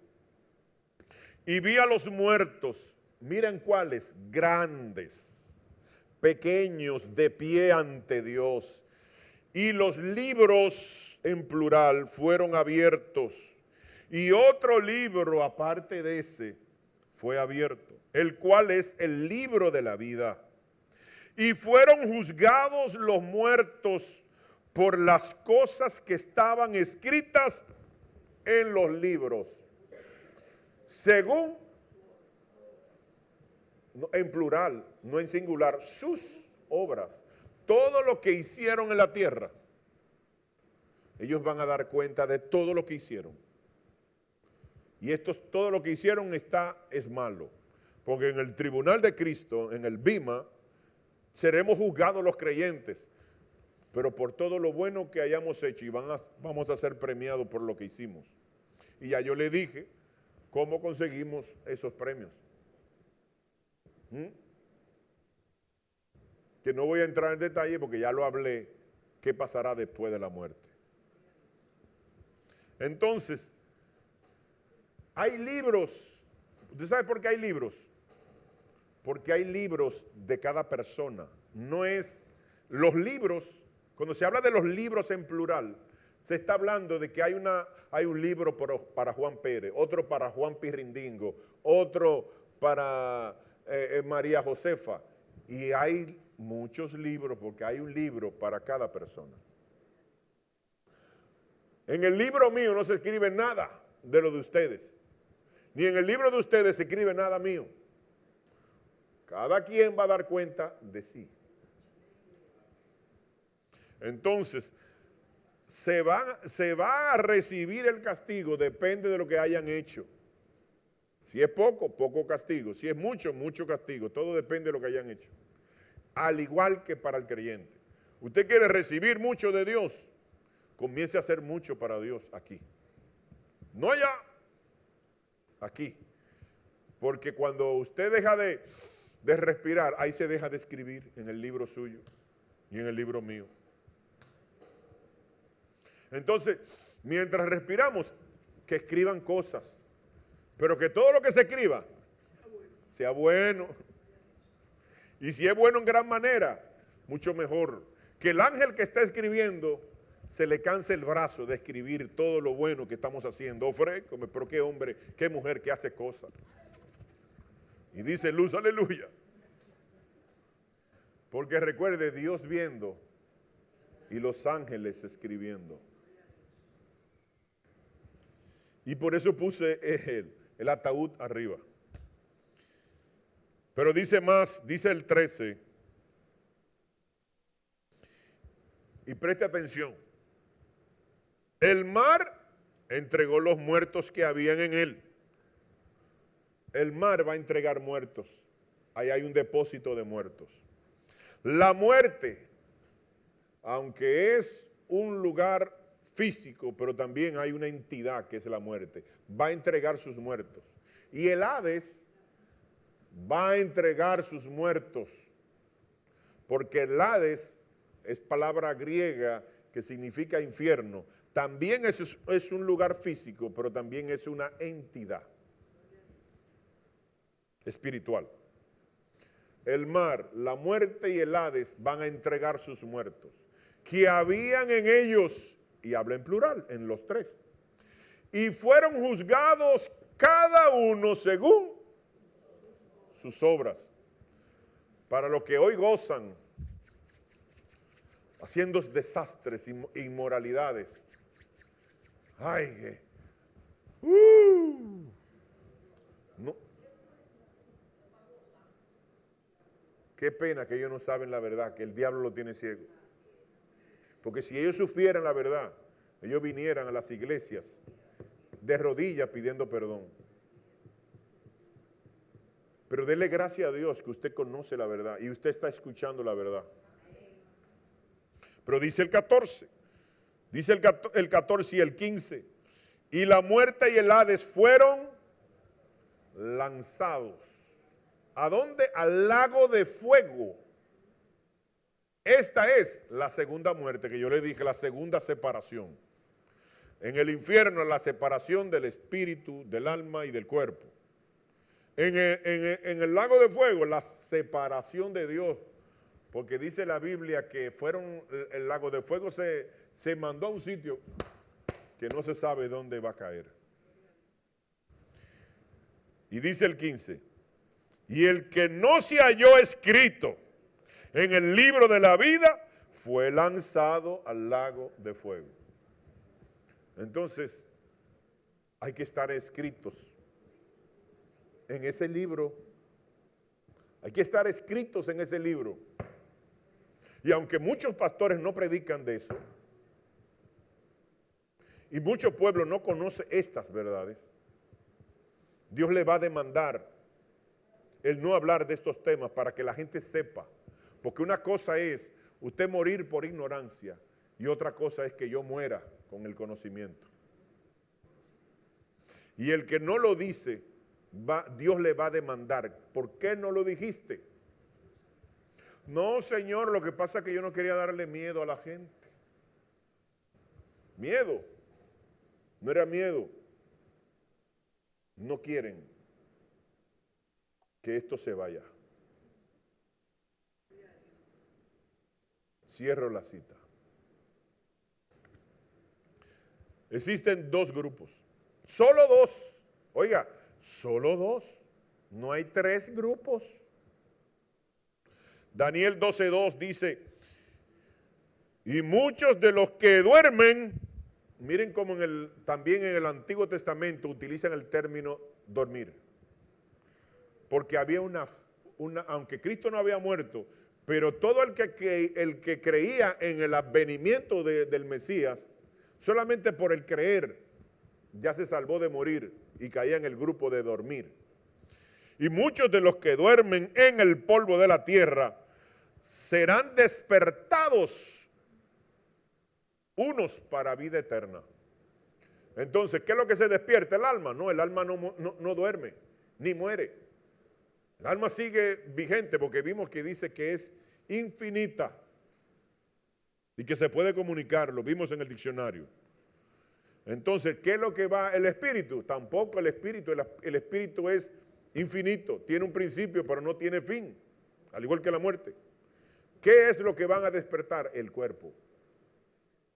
Speaker 1: y vi a los muertos, miren cuáles, grandes, pequeños, de pie ante Dios, y los libros en plural fueron abiertos, y otro libro aparte de ese fue abierto, el cual es el libro de la vida. Y fueron juzgados los muertos por las cosas que estaban escritas en los libros, según, en plural, no en singular, sus obras. Todo lo que hicieron en la tierra, ellos van a dar cuenta de todo lo que hicieron. Y todo lo que hicieron es malo. Porque en el tribunal de Cristo, en el Bima, seremos juzgados los creyentes, pero por todo lo bueno que hayamos hecho, y vamos a ser premiados por lo que hicimos. Y ya yo le dije cómo conseguimos esos premios. Que no voy a entrar en detalle porque ya lo hablé, qué pasará después de la muerte. Entonces, hay libros. ¿Usted sabe por qué hay libros? Porque hay libros de cada persona. No es los libros, cuando se habla de los libros en plural, se está hablando de que hay un libro para Juan Pérez, otro para Juan Pirrindingo, otro para María Josefa. Y hay muchos libros porque hay un libro para cada persona. En el libro mío no se escribe nada de lo de ustedes. Ni en el libro de ustedes se escribe nada mío. Cada quien va a dar cuenta de sí. Entonces, se va a recibir el castigo, depende de lo que hayan hecho. Si es poco, poco castigo. Si es mucho, mucho castigo. Todo depende de lo que hayan hecho. Al igual que para el creyente. Usted quiere recibir mucho de Dios, comience a hacer mucho para Dios aquí. No allá, aquí. Porque cuando usted deja de respirar, ahí se deja de escribir en el libro suyo y en el libro mío. Entonces, mientras respiramos, que escriban cosas, pero que todo lo que se escriba sea bueno. Y si es bueno en gran manera, mucho mejor. Que el ángel que está escribiendo se le canse el brazo de escribir todo lo bueno que estamos haciendo. Ofrécome, pero qué hombre, qué mujer que hace cosas. Y dice luz, aleluya. Porque recuerde, Dios viendo y los ángeles escribiendo. Y por eso puse el ataúd arriba. Pero dice más, dice el 13. Y preste atención. El mar entregó los muertos que habían en él. El mar va a entregar muertos. Ahí hay un depósito de muertos. La muerte, aunque es un lugar físico, pero también hay una entidad que es la muerte, va a entregar sus muertos. Y el Hades va a entregar sus muertos, porque el Hades es palabra griega que significa infierno. También es un lugar físico, pero también es una entidad espiritual. El mar, la muerte y el Hades van a entregar sus muertos, que habían en ellos, y habla en plural, en los tres. y fueron juzgados cada uno según sus obras. Para los que hoy gozan haciendo desastres, inmoralidades. Ay, no. Qué pena que ellos no saben la verdad, que el diablo lo tiene ciego. Porque si ellos supieran la verdad, ellos vinieran a las iglesias de rodillas pidiendo perdón. Pero dele gracias a Dios que usted conoce la verdad y usted está escuchando la verdad. Pero dice el 14, dice el 14 y el 15, y la muerte y el Hades fueron lanzados. ¿A dónde? Al lago de fuego. Esta es la segunda muerte que yo le dije, la segunda separación. En el infierno, la separación del espíritu, del alma y del cuerpo. En el lago de fuego, la separación de Dios. Porque dice la Biblia que el lago de fuego se mandó a un sitio que no se sabe dónde va a caer. Y dice el 15, y el que no se halló escrito en el libro de la vida fue lanzado al lago de fuego. Entonces, hay que estar escritos en ese libro. Hay que estar escritos en ese libro. Y aunque muchos pastores no predican de eso, y muchos pueblos no conocen estas verdades, Dios le va a demandar el no hablar de estos temas para que la gente sepa. Porque una cosa es usted morir por ignorancia y otra cosa es que yo muera con el conocimiento. Y el que no lo dice, Dios le va a demandar. ¿Por qué no lo dijiste? No, Señor, lo que pasa es que yo no quería darle miedo a la gente. Miedo. No era miedo. No quieren que esto se vaya. Cierro la cita. Existen dos grupos. Solo dos. Oiga, solo dos. No hay tres grupos. Daniel 12:2 dice, y muchos de los que duermen, miren cómo también en el Antiguo Testamento utilizan el término dormir. Porque había aunque Cristo no había muerto, pero todo el que creía en el advenimiento del Mesías, solamente por el creer, ya se salvó de morir y caía en el grupo de dormir. Y muchos de los que duermen en el polvo de la tierra serán despertados, unos para vida eterna. Entonces, ¿qué es lo que se despierta? El alma. No, el alma no duerme, ni muere. El alma sigue vigente porque vimos que dice que es infinita y que se puede comunicar, lo vimos en el diccionario. Entonces, ¿qué es lo que va? El espíritu. Tampoco el espíritu es infinito, tiene un principio pero no tiene fin, al igual que la muerte. ¿Qué es lo que van a despertar? El cuerpo,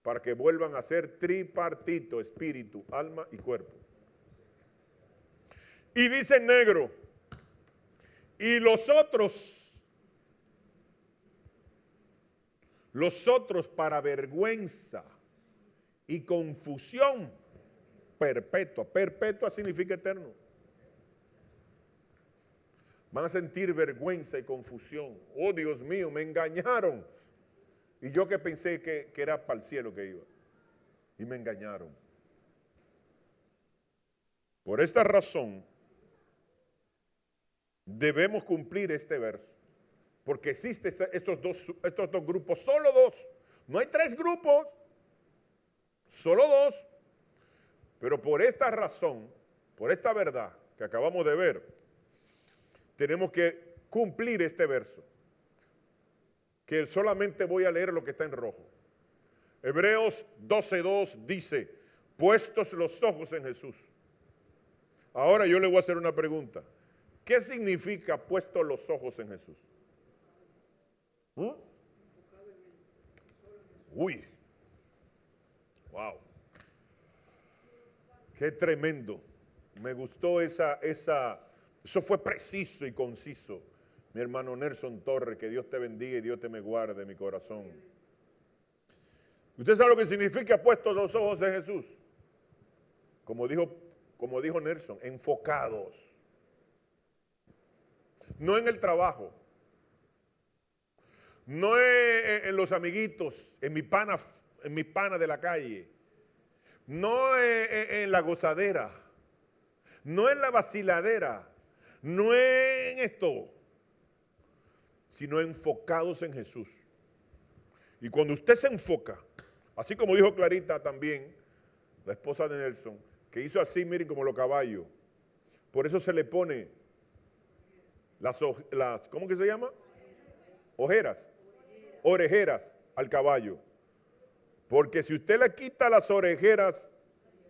Speaker 1: para que vuelvan a ser tripartito, espíritu, alma y cuerpo. Y dice en negro, y los otros para vergüenza y confusión perpetua. Perpetua significa eterno. Van a sentir vergüenza y confusión. Oh, Dios mío, me engañaron. Y yo que pensé que era para el cielo que iba. Y me engañaron. Por esta razón, debemos cumplir este verso. Porque existen estos dos grupos, solo dos. No hay tres grupos, solo dos. Pero por esta razón, por esta verdad que acabamos de ver, tenemos que cumplir este verso. Que solamente voy a leer lo que está en rojo. Hebreos 12:2 dice, puestos los ojos en Jesús. Ahora yo le voy a hacer una pregunta. ¿Qué significa puestos los ojos en Jesús? Uy. Wow. Qué tremendo. Me gustó eso fue preciso y conciso. Mi hermano Nelson Torres, que Dios te bendiga y Dios te me guarde, mi corazón. ¿Usted sabe lo que significa puestos los ojos en Jesús? Como dijo Nelson, enfocados. No en el trabajo, no en los amiguitos, en mi pana de la calle, no en la gozadera, no en la vaciladera, no en esto, sino enfocados en Jesús. Y cuando usted se enfoca, así como dijo Clarita también, la esposa de Nelson, que hizo así, miren, como los caballos. Por eso se le pone ¿cómo que se llama? Orejeras al caballo. Porque si usted le quita las orejeras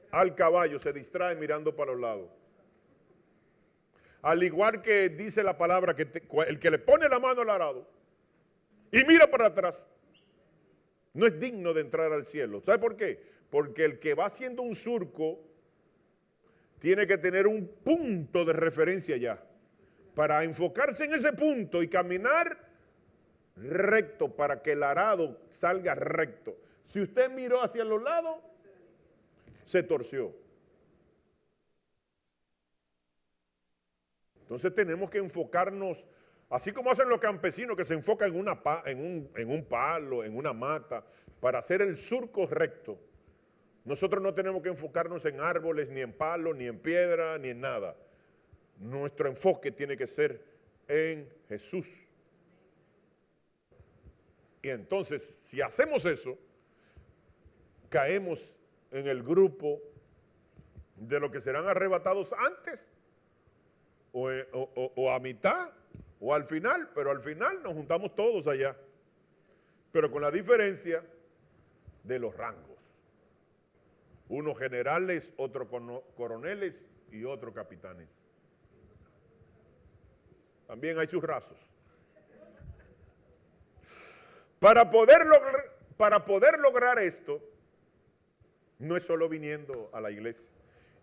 Speaker 1: al caballo, se distrae mirando para los lados. Al igual que dice la palabra, que el que le pone la mano al arado y mira para atrás, no es digno de entrar al cielo. ¿Sabe por qué? Porque el que va haciendo un surco tiene que tener un punto de referencia ya, para enfocarse en ese punto y caminar recto, para que el arado salga recto. Si usted miró hacia los lados, se torció. Entonces tenemos que enfocarnos, así como hacen los campesinos que se enfocan en un palo, en una mata, para hacer el surco recto. Nosotros no tenemos que enfocarnos en árboles, ni en palos, ni en piedra, ni en nada. Nuestro enfoque tiene que ser en Jesús. Y entonces, si hacemos eso, caemos en el grupo de los que serán arrebatados antes, o a mitad, o al final, pero al final nos juntamos todos allá. Pero con la diferencia de los rangos. Unos generales, otros coroneles y otros capitanes. También hay sus rasos. Para poder lograr esto, no es solo viniendo a la iglesia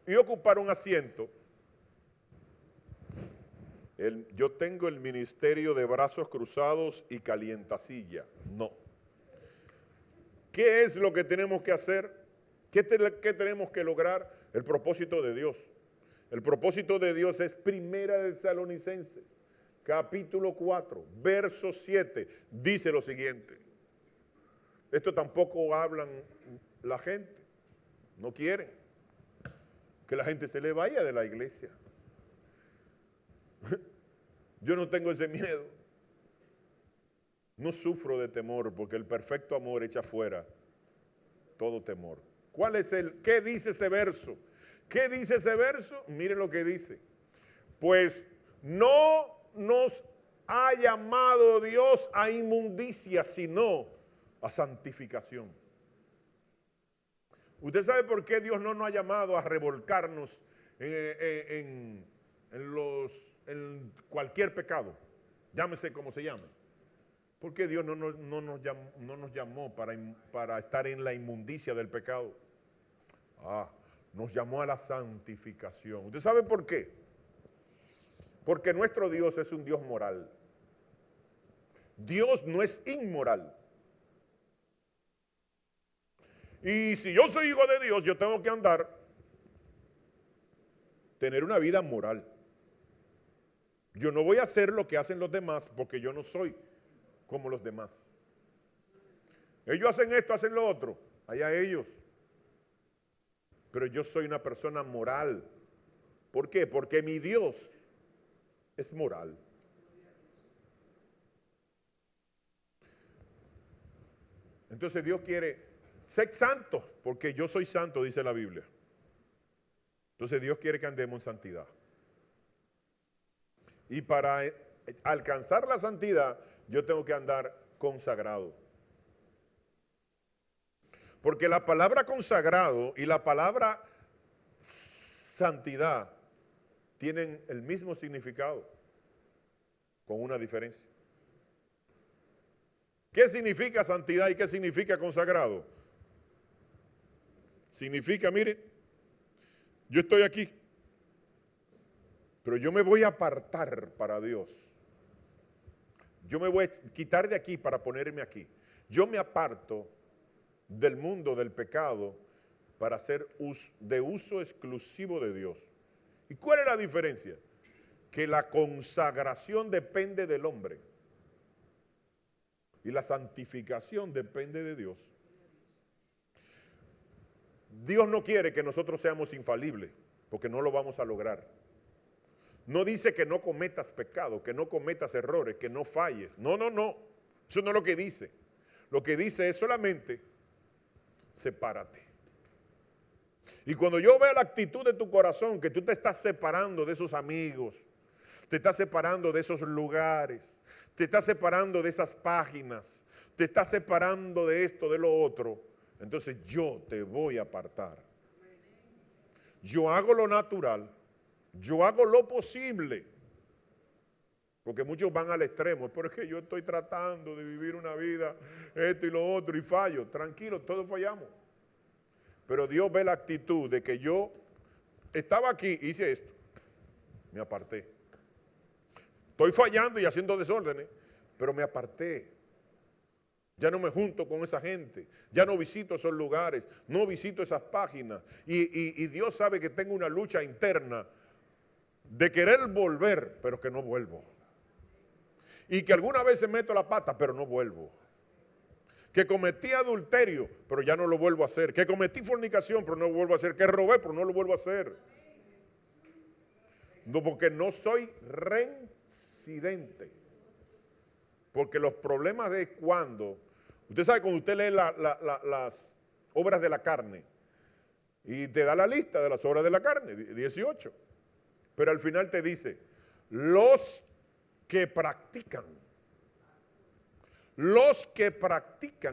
Speaker 1: y ocupar un asiento. Yo tengo el ministerio de brazos cruzados y calientacilla. No. ¿Qué es lo que tenemos que hacer? ¿Qué tenemos que lograr? El propósito de Dios. El propósito de Dios es Primera de Tesalonicenses, capítulo 4, verso 7. Dice lo siguiente. Esto tampoco hablan la gente. No quieren que la gente se le vaya de la iglesia. Yo no tengo ese miedo. No sufro de temor, porque el perfecto amor echa fuera todo temor. ¿Qué dice ese verso? ¿Qué dice ese verso? Mire lo que dice. Pues no nos ha llamado Dios a inmundicia, sino a santificación. ¿Usted sabe por qué Dios no nos ha llamado a revolcarnos en cualquier pecado? Llámese como se llame. Porque Dios no nos llamó para estar en la inmundicia del pecado. Nos llamó a la santificación. ¿Usted sabe por qué? Porque nuestro Dios es un Dios moral. Dios no es inmoral. Y si yo soy hijo de Dios, yo tengo que tener una vida moral. Yo no voy a hacer lo que hacen los demás, porque yo no soy como los demás. Ellos hacen esto, hacen lo otro, allá ellos. Pero yo soy una persona moral. ¿Por qué? Porque mi Dios es moral. Entonces Dios quiere ser santos, porque yo soy santo, dice la Biblia. Entonces Dios quiere que andemos en santidad. Y para alcanzar la santidad, yo tengo que andar consagrado. Porque la palabra consagrado y la palabra santidad tienen el mismo significado, con una diferencia. ¿Qué significa santidad y qué significa consagrado? Significa, mire, Yo estoy aquí, pero yo me voy a apartar para Dios. Yo me voy a quitar de aquí para ponerme aquí. Yo me aparto del mundo del pecado para ser de uso exclusivo de Dios. ¿Y cuál es la diferencia? Que la consagración depende del hombre y la santificación depende de Dios. Dios no quiere que nosotros seamos infalibles, porque no lo vamos a lograr. No dice que no cometas pecado, que no cometas errores, que no falles. No, no, no. Eso no es lo que dice. Lo que dice es solamente, sepárate. Y cuando yo veo la actitud de tu corazón, que tú te estás separando de esos amigos, te estás separando de esos lugares, te estás separando de esas páginas, te estás separando de esto, de lo otro, entonces yo te voy a apartar. Yo hago lo natural, yo hago lo posible, porque muchos van al extremo, pero es que yo estoy tratando de vivir una vida, esto y lo otro, y fallo. Tranquilo, todos fallamos. Pero Dios ve la actitud de que yo estaba aquí, hice esto, me aparté. Estoy fallando y haciendo desórdenes, pero me aparté. Ya no me junto con esa gente, ya no visito esos lugares, no visito esas páginas. Y Dios sabe que tengo una lucha interna de querer volver, pero que no vuelvo. Y que algunas veces meto la pata, pero no vuelvo. Que cometí adulterio, pero ya no lo vuelvo a hacer. Que cometí fornicación, pero no lo vuelvo a hacer. Que robé, pero no lo vuelvo a hacer. No, porque no soy reincidente. Porque los problemas de cuando, usted sabe, cuando usted lee las obras de la carne, y te da la lista de las obras de la carne, 18. Pero al final te dice, los que practican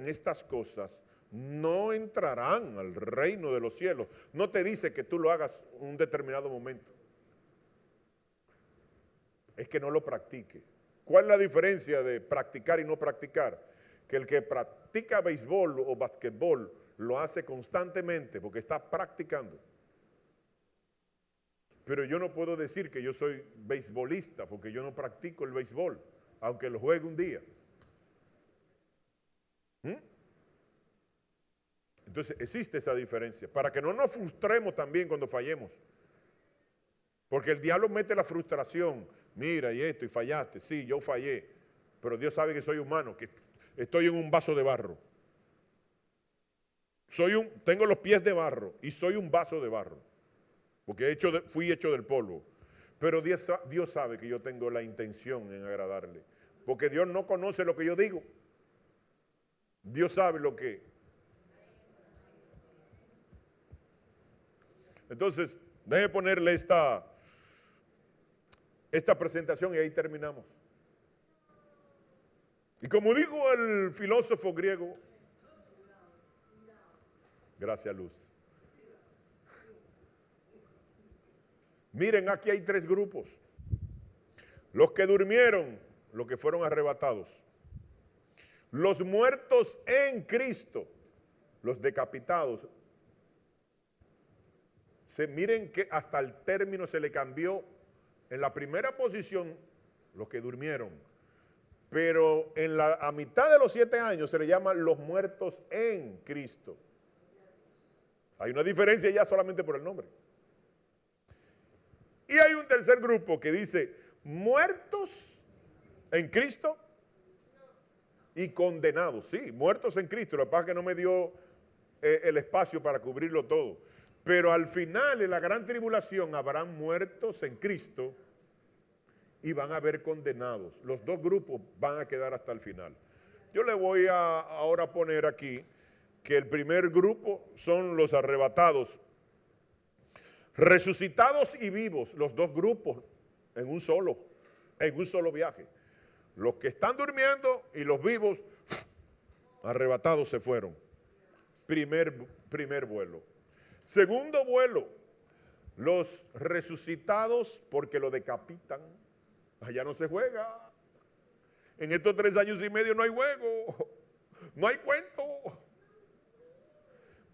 Speaker 1: estas cosas no entrarán al reino de los cielos. No te dice que tú lo hagas en un determinado momento. Es que no lo practique. ¿Cuál es la diferencia de practicar y no practicar? Que el que practica béisbol o basquetbol lo hace constantemente porque está practicando. Pero yo no puedo decir que yo soy beisbolista porque yo no practico el béisbol, aunque lo juegue un día. Entonces existe esa diferencia, para que no nos frustremos también cuando fallemos. Porque el diablo mete la frustración, mira y esto y fallaste, sí, yo fallé, pero Dios sabe que soy humano, que estoy en un vaso de barro. Tengo los pies de barro y soy un vaso de barro, porque fui hecho del polvo. Pero Dios sabe que yo tengo la intención en agradarle, porque Dios no conoce lo que yo digo. Dios sabe lo que. Entonces, déjeme ponerle esta presentación y ahí terminamos. Y como dijo el filósofo griego, gracias Luz. Miren, aquí hay 3 grupos. Los que durmieron, los que fueron arrebatados. Los muertos en Cristo, los decapitados. Miren que hasta el término se le cambió. En la primera posición, los que durmieron. Pero a mitad de los 7 años se le llama los muertos en Cristo. Hay una diferencia ya solamente por el nombre. Y hay un tercer grupo que dice muertos en Cristo y condenados. Sí, muertos en Cristo. Lo que pasa es que no me dio el espacio para cubrirlo todo. Pero al final, en la gran tribulación, habrán muertos en Cristo y van a haber condenados. Los 2 grupos van a quedar hasta el final. Yo le voy a ahora poner aquí que el primer grupo son los arrebatados, resucitados y vivos, los 2 grupos en un solo viaje. Los que están durmiendo y los vivos, arrebatados se fueron. Primer vuelo. Segundo vuelo, los resucitados porque lo decapitan. Allá no se juega. En estos 3 años y medio no hay juego, no hay cuento.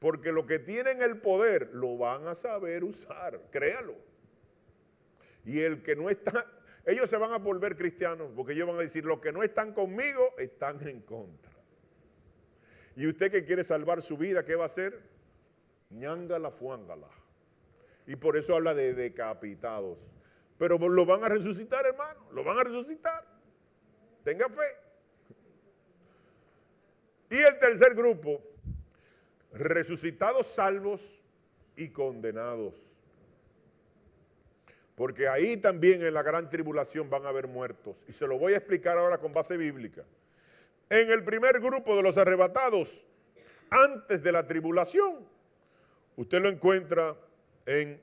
Speaker 1: Porque los que tienen el poder lo van a saber usar, créalo. Y el que no está, ellos se van a volver cristianos, porque ellos van a decir, los que no están conmigo están en contra. Y usted que quiere salvar su vida, ¿qué va a hacer? Ñángala, fuángala. Y por eso habla de decapitados. Pero lo van a resucitar, hermano, lo van a resucitar. Tenga fe. Y el tercer grupo, resucitados, salvos y condenados. Porque ahí también en la gran tribulación van a haber muertos. Y se lo voy a explicar ahora con base bíblica. En el primer grupo de los arrebatados, antes de la tribulación, usted lo encuentra en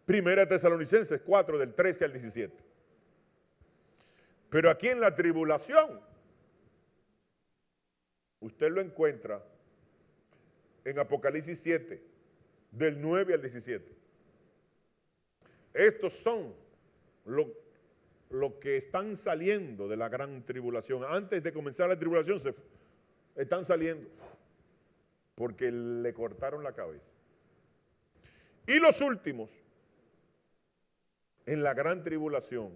Speaker 1: 1 Tesalonicenses 4, del 13 al 17. Pero aquí en la tribulación, usted lo encuentra en Apocalipsis 7, del 9 al 17. Estos son los que están saliendo de la gran tribulación. Antes de comenzar la tribulación, están saliendo porque le cortaron la cabeza. Y los últimos, en la gran tribulación,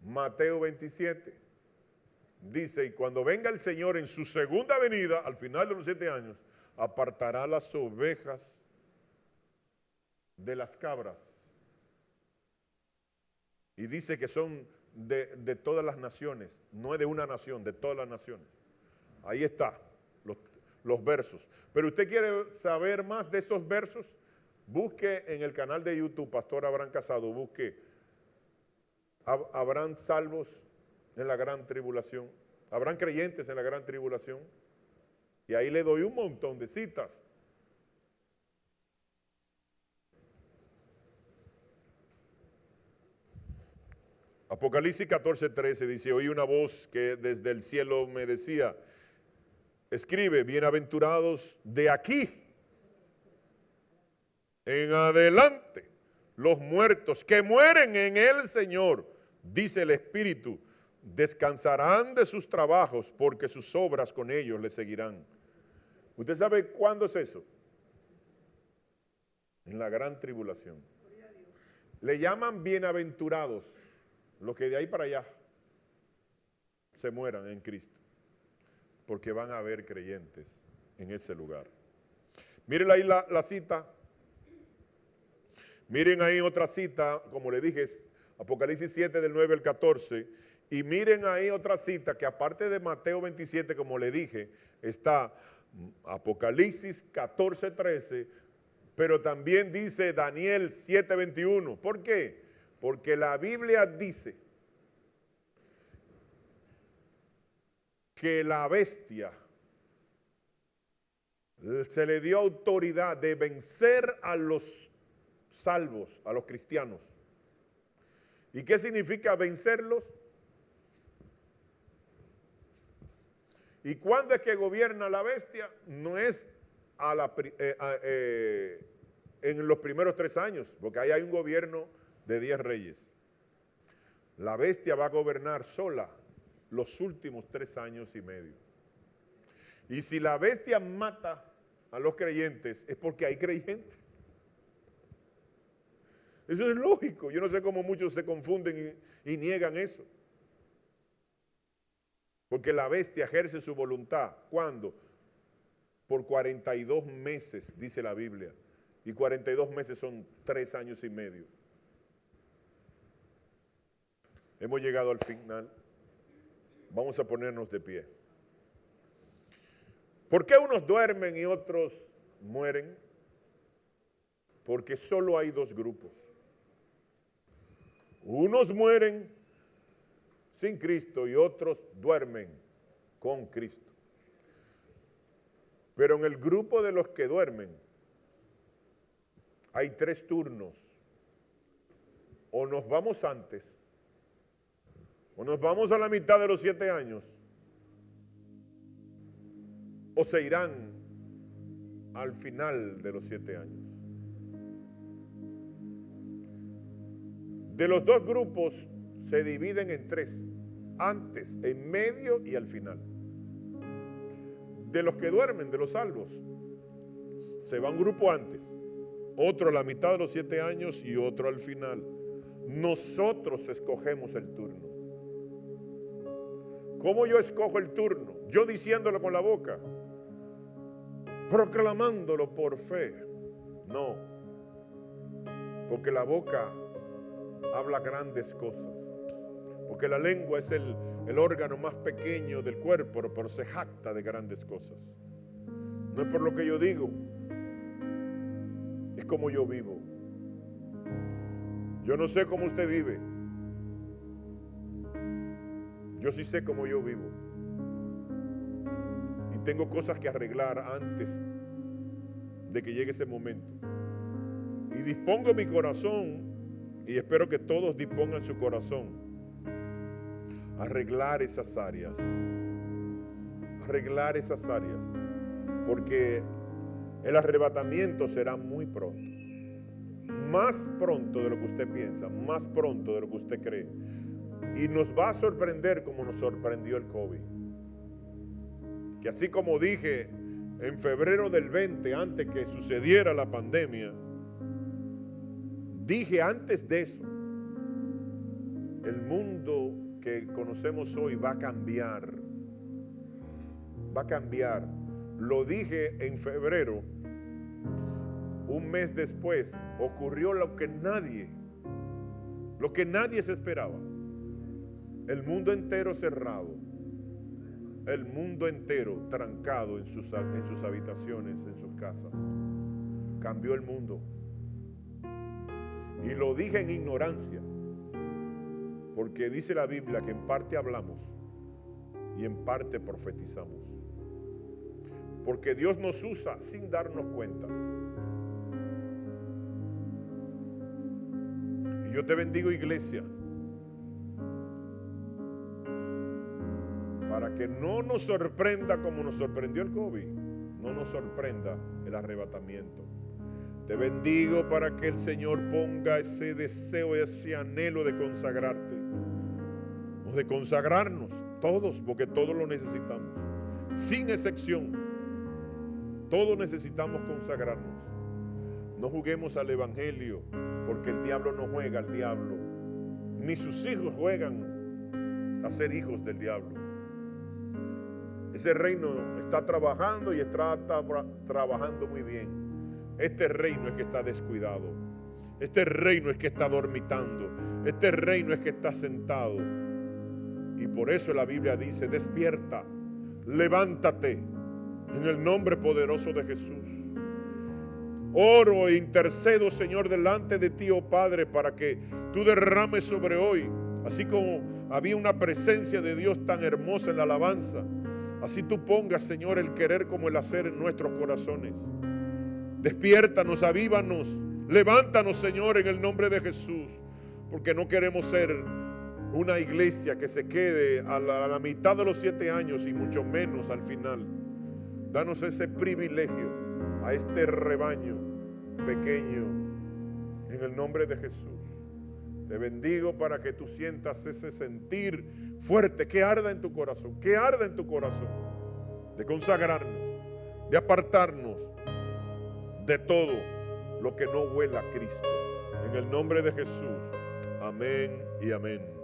Speaker 1: Mateo 27, dice, y cuando venga el Señor en su segunda venida, al final de los 7 años, apartará las ovejas de las cabras. Y dice que son de todas las naciones, no es de una nación, de todas las naciones. Ahí está, los versos. Pero usted quiere saber más de estos versos, busque en el canal de YouTube, Pastor Abraham Casado, busque, habrán salvos en la gran tribulación, habrán creyentes en la gran tribulación, y ahí le doy un montón de citas. Apocalipsis 14:13 dice, oí una voz que desde el cielo me decía, escribe, bienaventurados de aquí en adelante los muertos que mueren en el Señor, dice el Espíritu, descansarán de sus trabajos porque sus obras con ellos les seguirán. ¿Usted sabe cuándo es eso? En la gran tribulación. Le llaman bienaventurados los que de ahí para allá se mueran en Cristo, porque van a haber creyentes en ese lugar. Miren ahí la cita. Miren ahí otra cita, como le dije, Apocalipsis 7 del 9 al 14. Y miren ahí otra cita que aparte de Mateo 27, como le dije, está Apocalipsis 14:13, pero también dice Daniel 7:21. ¿Por qué? Porque la Biblia dice que la bestia se le dio autoridad de vencer a los salvos, a los cristianos. ¿Y qué significa vencerlos? ¿Y cuándo es que gobierna la bestia? No es en los primeros 3 años, porque ahí hay un gobierno de 10 reyes. La bestia va a gobernar sola los últimos 3 años y medio. Y si la bestia mata a los creyentes, es porque hay creyentes. Eso es lógico. Yo no sé cómo muchos se confunden y niegan eso. Porque la bestia ejerce su voluntad. ¿Cuándo? Por 42 meses, dice la Biblia. Y 42 meses son 3 años y medio. Hemos llegado al final. Vamos a ponernos de pie. ¿Por qué unos duermen y otros mueren? Porque solo hay 2 grupos. Unos mueren sin Cristo y otros duermen con Cristo. Pero en el grupo de los que duermen hay 3 turnos. O nos vamos antes, o nos vamos a la mitad de los 7 años, o se irán al final de los 7 años. De los 2 grupos se dividen en 3, antes, en medio y al final. de los que duermen, de los salvos. Se va un grupo antes, otro a la mitad de los 7 años y otro al final. Nosotros escogemos el turno. ¿Cómo yo escojo el turno? Yo diciéndolo con la boca, proclamándolo por fe. No, porque la boca habla grandes cosas. Porque la lengua es el órgano más pequeño del cuerpo, pero se jacta de grandes cosas. No es por lo que yo digo, es como yo vivo. Yo no sé cómo usted vive. Yo sí sé cómo yo vivo. Y tengo cosas que arreglar antes de que llegue ese momento. Y dispongo mi corazón, y espero que todos dispongan su corazón, a arreglar esas áreas. Arreglar esas áreas. Porque el arrebatamiento será muy pronto. Más pronto de lo que usted piensa, más pronto de lo que usted cree. Y nos va a sorprender como nos sorprendió el COVID. Que así como dije en febrero del 20, antes que sucediera la pandemia, dije antes de eso, el mundo que conocemos hoy va a cambiar. Va a cambiar. Lo dije en febrero. Un mes después ocurrió lo que nadie se esperaba. El mundo entero cerrado, el mundo entero trancado en sus habitaciones, en sus casas. Cambió el mundo. Y lo dije en ignorancia, porque dice la Biblia que en parte hablamos y en parte profetizamos. Porque Dios nos usa sin darnos cuenta. Y yo te bendigo, iglesia, para que no nos sorprenda como nos sorprendió el COVID, no nos sorprenda el arrebatamiento. Te bendigo para que el Señor ponga ese deseo, ese anhelo de consagrarte, o de consagrarnos todos, porque todos lo necesitamos, sin excepción. Todos necesitamos consagrarnos. No juguemos al evangelio, porque el diablo no juega al diablo, ni sus hijos juegan a ser hijos del diablo. Ese reino está trabajando y está trabajando muy bien. Este reino es que está descuidado. Este reino es que está dormitando. Este reino es que está sentado. Y por eso la Biblia dice: despierta, levántate en el nombre poderoso de Jesús. Oro e intercedo, Señor, delante de ti, oh Padre, para que tú derrames sobre hoy, así como había una presencia de Dios tan hermosa en la alabanza, así tú pongas, Señor, el querer como el hacer en nuestros corazones. Despiértanos, avívanos, levántanos, Señor, en el nombre de Jesús, porque no queremos ser una iglesia que se quede a la mitad de los 7 años y mucho menos al final. Danos ese privilegio a este rebaño pequeño en el nombre de Jesús. Te bendigo para que tú sientas ese sentir fuerte que arda en tu corazón, de consagrarnos, de apartarnos de todo lo que no huela a Cristo. En el nombre de Jesús. Amén y amén.